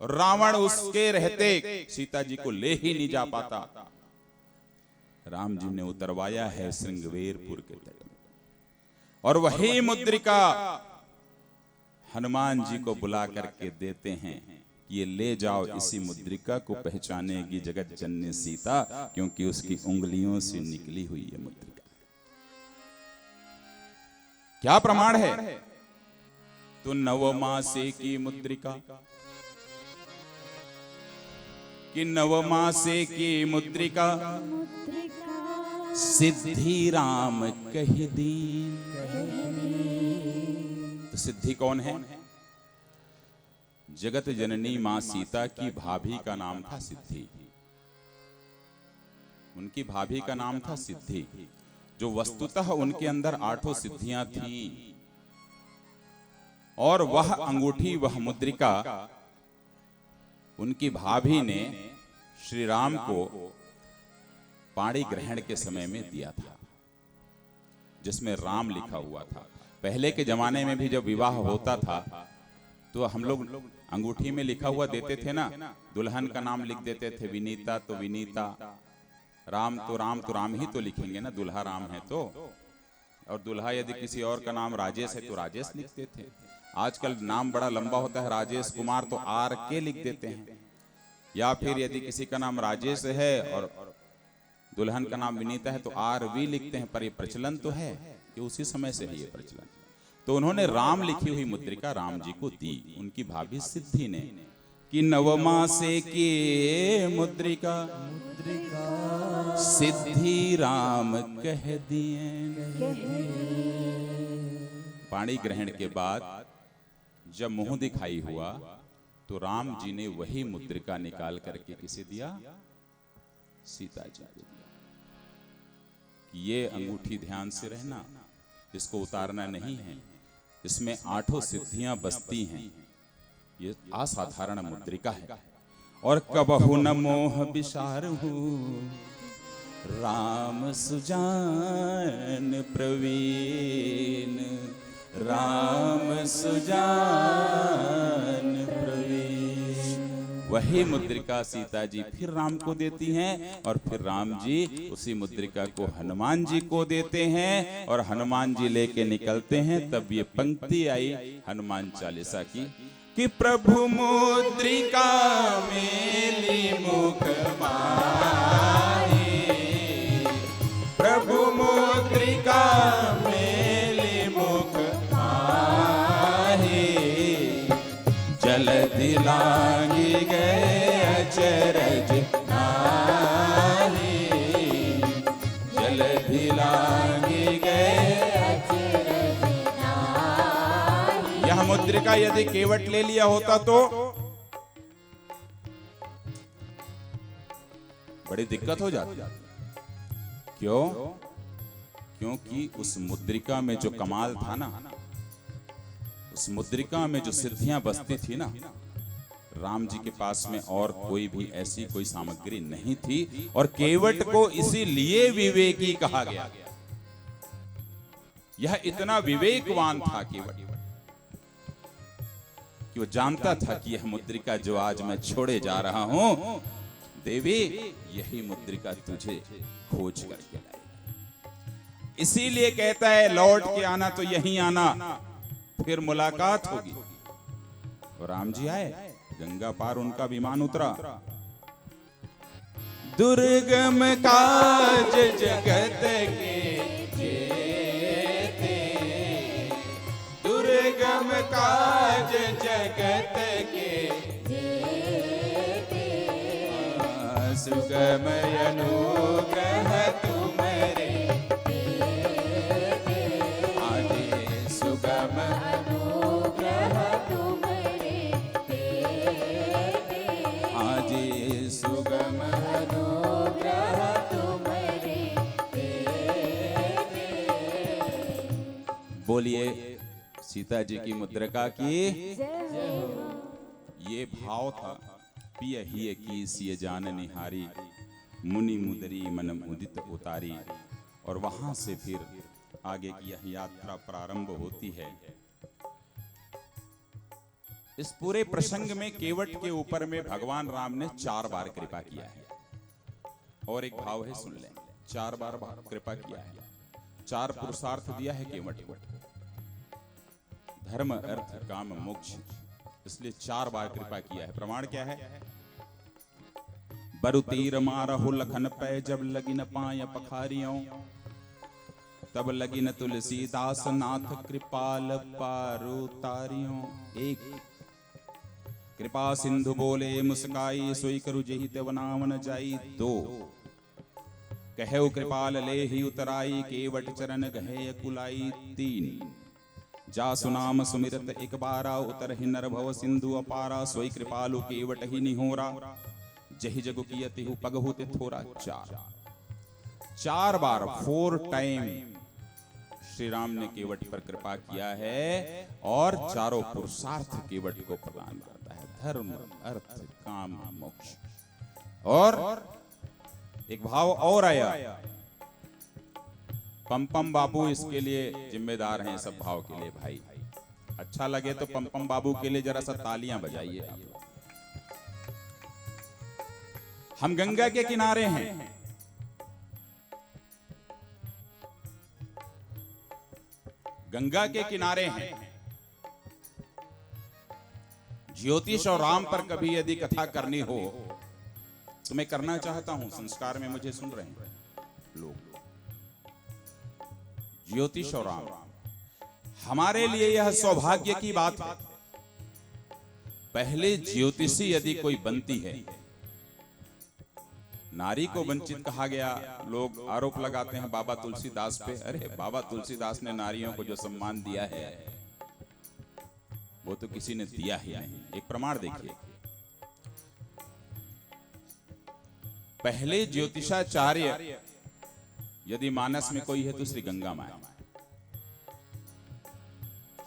रावण उसके रहते सीता जी को ले ही नहीं जा पाता। राम जी ने उतरवाया है श्रृंगवेरपुर के तट में, और वही मुद्रिका हनुमान जी को बुला करके देते हैं कि ये ले जाओ, इसी मुद्रिका को पहचानेगी जगत जननी सीता, क्योंकि उसकी उंगलियों से निकली हुई है मुद्रिका। क्या प्रमाण है? तो नवमासे की मुद्रिका, कि नवमासे की मुद्रिका सिद्धि राम कह दी। तो सिद्धि कौन है? जगत जननी मां सीता की भाभी का नाम था सिद्धि। उनकी भाभी का नाम था सिद्धि, जो वस्तुतः उनके अंदर 8 सिद्धियां थीं। और वह अंगूठी, वह मुद्रिका उनकी भाभी ने श्री राम को पाणी ग्रहण के समय में दिया था, जिसमें राम लिखा हुआ था। पहले के जमाने में भी जब विवाह होता था तो हम लोग अंगूठी में लिखा हुआ देते थे ना, दुल्हन का नाम लिख देते थे, विनीता तो विनीता, राम तो राम ही तो लिखेंगे ना, दुल्हा राम है तो। और दुल्हा यदि किसी और का नाम राजेश है तो राजेश लिखते थे। आजकल नाम बड़ा लंबा होता है, राजेश कुमार तो आर के लिख देते हैं। या फिर यदि किसी का नाम राजेश है और दुल्हन का नाम विनीता है तो आर वी लिखते हैं। पर ये प्रचलन तो है कि उसी समय से है ये प्रचलन। तो उन्होंने राम लिखी हुई मुद्रिका राम जी को दी, उनकी भाभी सिद्धि ने, कि नवमासे की मुद्रिका सिद्धि राम कह दिए। पाणी ग्रहण के बाद जब मुंह दिखाई हुआ तो राम जी ने वही मुद्रिका निकाल करके किसे दिया? सीता जी को दिया। ये अंगूठी ध्यान से रहना, इसको उतारना नहीं है, इसमें 8 सिद्धियां बसती हैं। ये असाधारण मुद्रिका है। और कबहु न मोह विसारहु राम सुजान प्रवीण, राम सुजान प्रवीण। वही मुद्रिका सीता जी फिर राम को देती हैं, और फिर राम जी उसी मुद्रिका को हनुमान जी को देते हैं, और हनुमान जी लेके निकलते हैं। तब ये पंक्ति आई हनुमान चालीसा की, कि प्रभु मुद्रिका मेली मुख माही, प्रभु मुद्रिका मेली मुख माही, जलधि लांगी गए अचरज नाही, जलधि लांगी गए अचरज नाही। मुद्रिका यदि केवट ले लिया होता तो बड़ी दिक्कत हो जाती। क्यों? क्योंकि उस मुद्रिका में जो कमाल था ना, उस मुद्रिका में जो सिद्धियां बसती थी ना, राम जी के पास में और कोई भी ऐसी कोई सामग्री नहीं थी। और केवट को इसीलिए विवेकी कहा गया। यह इतना विवेकवान था केवट कि वो जानता था कि यह मुद्रिका जो आज मैं छोड़े जा रहा हूं, देवी, यही मुद्रिका तुझे खोज करके लाएगी। इसीलिए कहता है लौट के आना तो यहीं आना, फिर मुलाकात होगी। और राम जी आए, गंगा पार उनका विमान उतरा। दुर्गम काज जगत के जेते, दुर्गम काज जगत के सुगम अनुग्रह तुम्हारे, आगे सुगम अनुग्रह तुम्हारे, आगे सुगम अनुग्रह तुम्हारे। बोलिए सीता जी की मुद्रिका की जय हो। ये भाव था। पिय हिय की सिय जान निहारी, मुनि मुदरी मन मुदित उतारी। और वहां से फिर आगे की यह यात्रा प्रारंभ होती है। इस पूरे प्रसंग में केवट के ऊपर में भगवान राम ने 4 बार कृपा किया है। और एक भाव है, सुन लें, 4 बार कृपा किया है। 4 पुरुषार्थ दिया है केवट को, धर्म अर्थ काम मोक्ष, इसलिए 4 बार कृपा किया है। प्रमाण क्या है? बरु तीर मारहु लखन पै, जब लगी न पाय पखारियों, तब लगी न तुलसीदास नाथ कृपाल पारु तारियों। 1 कृपा सिंधु बोले मुस्काई, सोई करु जेहि तव नाम न जाई। 2 कहेउ कृपाल ले ही उतराई, केवट चरण गहे कुलाई। 3 जासु नाम सुमिरत एक बारा, उतर ही नर भव सिंधु अपारा। सोई कृपालु केवट ही निहोरा, जहि जगु कियति हु पगहु ते थोरा। 4 बार 4 टाइम श्री राम ने केवट पर कृपा किया है। और चारों पुरुषार्थ केवट को प्रदान करता है, धर्म अर्थ काम मोक्ष। और एक भाव और आया, पम बाबू इसके लिए जिम्मेदार हैं, सब भाव के लिए। भाई अच्छा लगे तो पम बाबू के लिए जरा सा तालियां बजाइए। हम गंगा के किनारे हैं, गंगा के किनारे हैं। ज्योतिष और राम पर कभी यदि कथा करनी हो तो मैं करना चाहता हूं। संस्कार में मुझे सुन रहे हैं लोग, ज्योतिष और राम हमारे लिए यह सौभाग्य की बात है। पहले ज्योतिषी यदि कोई बनती है, नारी को वंचित कहा गया। लोग आरोप लगाते हैं बाबा तुलसीदास पे। अरे बाबा तुलसीदास ने नारियों को जो सम्मान दिया है वो तो किसी ने दिया ही नहीं। एक प्रमाण देखिए, पहले ज्योतिषाचार्य यदि मानस में कोई है तो श्री गंगा माँ,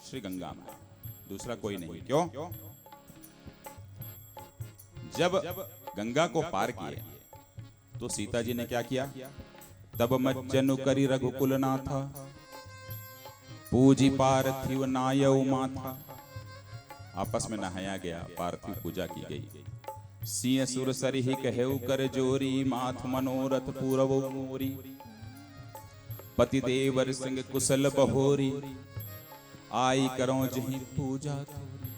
श्री गंगा माँ, दूसरा कोई नहीं। क्यों? जब गंगा को पार किए तो सीता जी ने क्या किया? तब मज्जनु करी रघुकुल नाथा, पूजी पार्थिव नायउ माथा। आपस में नहाया गया, पार्थिव पूजा की गई। सिंह सुर सरिहि कहेउ कर जोरी, माथ मनोरथ पूरव मोरी। पति देवर संग कुशल बहोरी, आई करो जहीं पूजा थोरी।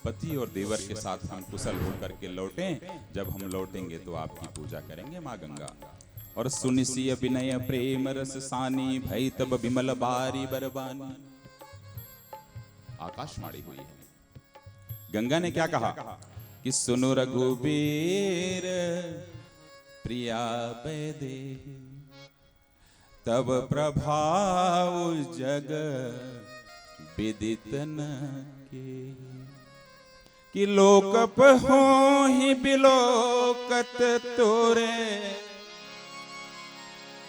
पति और देवर के साथ हम कुशल होकर के लौटें। जब हम लौटेंगे तो आपकी पूजा करेंगे माँ गंगा। और सुनिसिय विनय प्रेम रस सानी, भई तब विमल बारी बरबानी। आकाशवाणी हुई है। गंगा ने क्या कहा कि सुनु रघुबीर प्रिया दे, तब प्रभाव जग विदित न के, कि लोकप हो ही बिलोकत तोरे,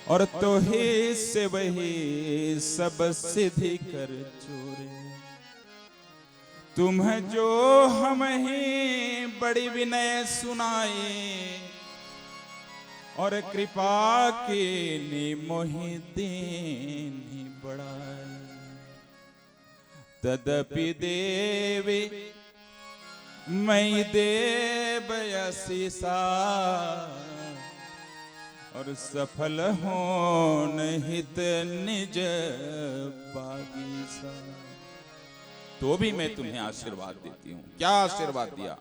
और तो ही से वही सब सिद्धि कर चोरे। तुम्हें जो हम ही बड़ी विनय सुनाई, और कृपा के निमोहि दीन बढ़ाए। तदपि देवी मैं देव आशीषा, और सफल हो हित निज बागीचा। तो भी मैं तुम्हें आशीर्वाद देती हूं। क्या आशीर्वाद दिया?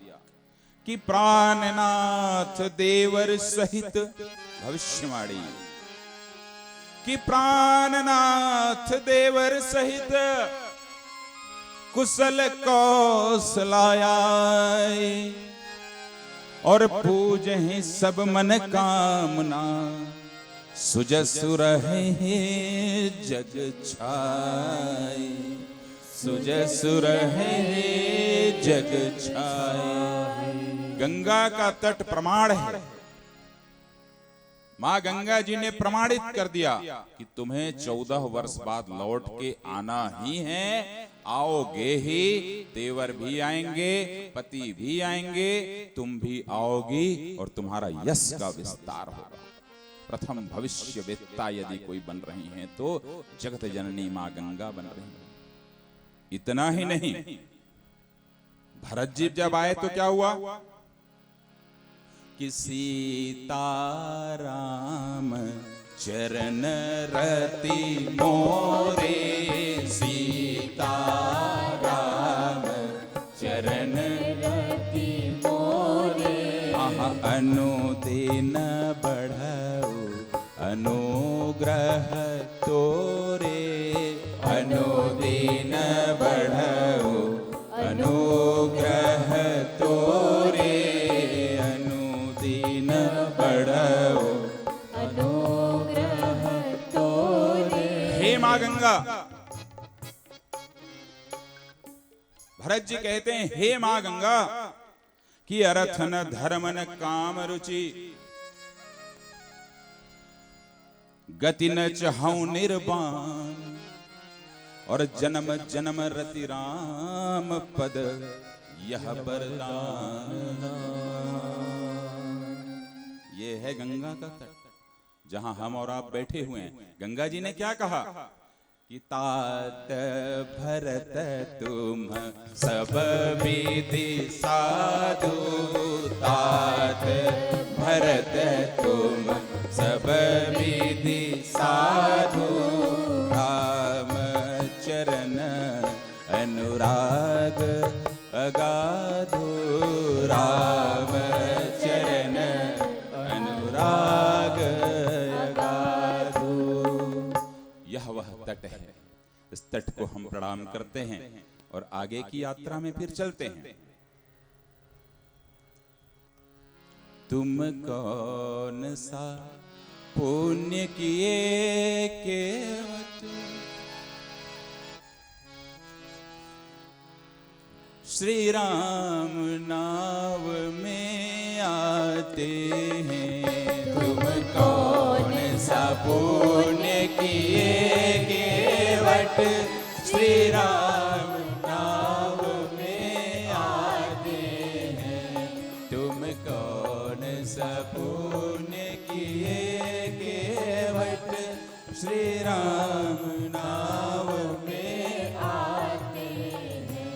कि प्राणनाथ देवर सहित भविष्यवाणी, कि प्राणनाथ देवर सहित कुशल कौशलाया, और पूज ही सब मन कामना, सुजसु रहे जग छाए, सुजसु रहे जग छाए। गंगा का तट प्रमाण है। मां गंगा जी ने प्रमाणित कर दिया कि तुम्हें 14 वर्ष बाद लौट के आना ही है। आओगे ही, देवर भी आएंगे, पति भी आएंगे, तुम भी आओगी, और तुम्हारा यश का विस्तार होगा। प्रथम भविष्य वेत्ता यदि कोई बन रही हैं तो जगत जननी मां गंगा बन रही है। इतना ही नहीं, भरत जी जब आए तो क्या हुआ? कि सीता राम चरण रति मोरे, सीता राम चरण रति मोरे, अनुदिन बढ़ऊ अनुग्रह तोरे, अनुदिन बढ़ऊ अनुग्रह तोरे, अनुदिन बढ़ऊ अनुग्रह तोरे। हे मां गंगा, भरत जी कहते हैं हे मां गंगा, कि अर्थ न धर्म न काम रुचि, गति न चाहूं निर्वाण, और जन्म जन्म रति राम पद यह वरदान। ये है गंगा का तट, जहां हम और आप बैठे हुए हैं। गंगा जी ने क्या कहा? कि तात भरत तुम सब विधि साधु, तात भरत तुम सब विधि साधु, राम चरण अनुराग अगाधु, राम चरण अनुराग अगाधु। यह वह तट है। इस तट को हम प्रणाम करते हैं और आगे की यात्रा में फिर चलते हैं। तुम कौन सा पुण्य किए के श्री राम नाव में आते हैं। तुम कौन सा पुण्य किए केवट श्री राम नाव में आते हैं। तुम कौन सा पुण्य किए केवट श्री राम नाव में आते हैं।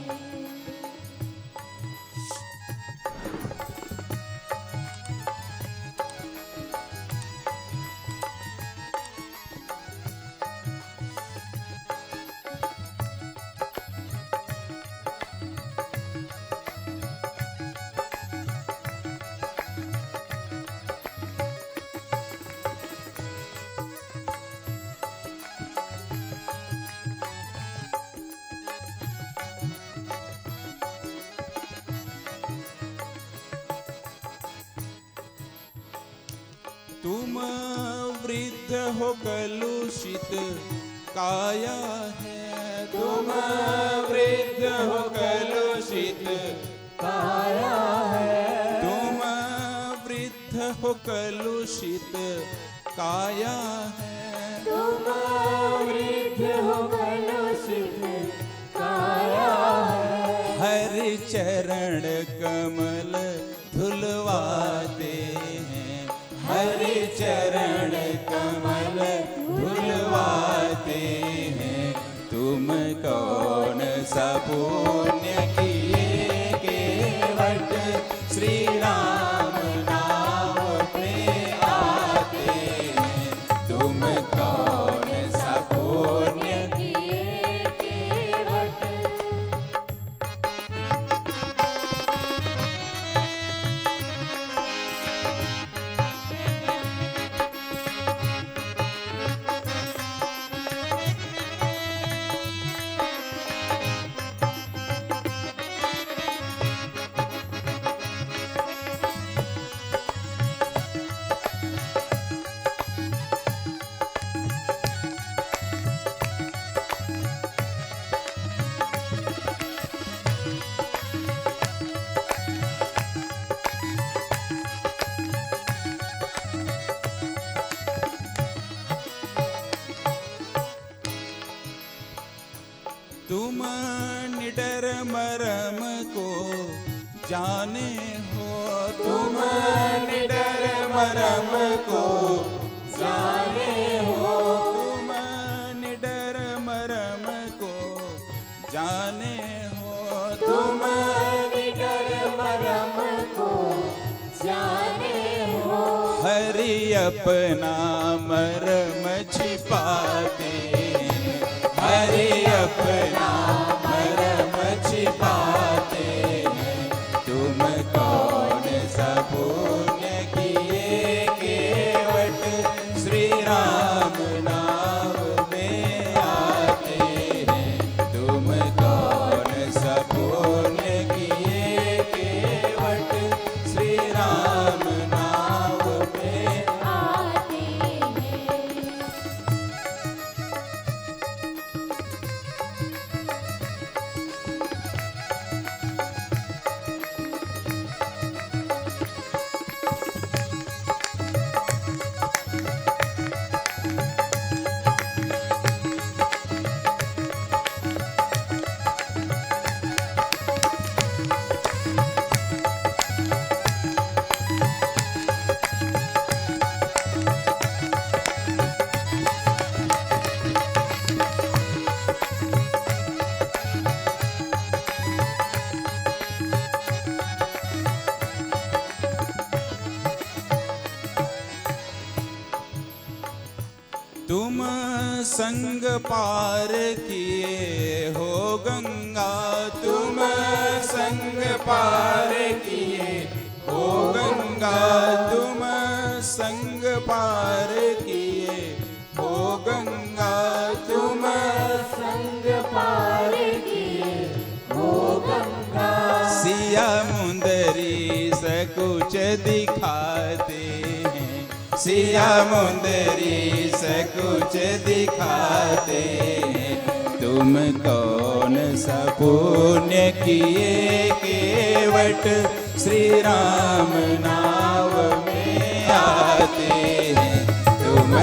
तुम वृद्ध हो कलुषित काया है, तुम वृद्ध हो कलुषित काया है। तुम वृद्ध हो कलुषित काया है। तुम वृद्ध हो कलुषित काया है। हर चरण कमल धुलवाते हैं, हर चरण कमल धुलवाते हैं। तुम कौन सा पुण्य किए केवट श्री राम नाम में आते हैं। तुम कौन सा पुण्य किए केवट। तुम निडर मरम को जाने हो, तुम निडर मरम को जाने हो। तुम निडर मरम को जाने हो। तुम निडर मरम को जाने हो। हरि अपना मरम छिपाते हैं, हरि अपना मरम छिपाते हैं। तुम कौन सा पुण्य किए केवट श्री राम नाम में आते हैं। तुम कौन सा पुण्य किए केवट श्री राम नाम में आते हैं। तुम संग पार किए हो गंगा, तुम संग पार किए हो गंगा। तुम संग पार किए हो गंगा। तुम संग पार किए हो गंगा। सिया मुंदरी सकुच दिखाते हैं, सिया मुंदरी सकुच दिखाते हैं। तुम कौन सा पुण्य किए केवट श्री राम नाम में आते हैं। तुम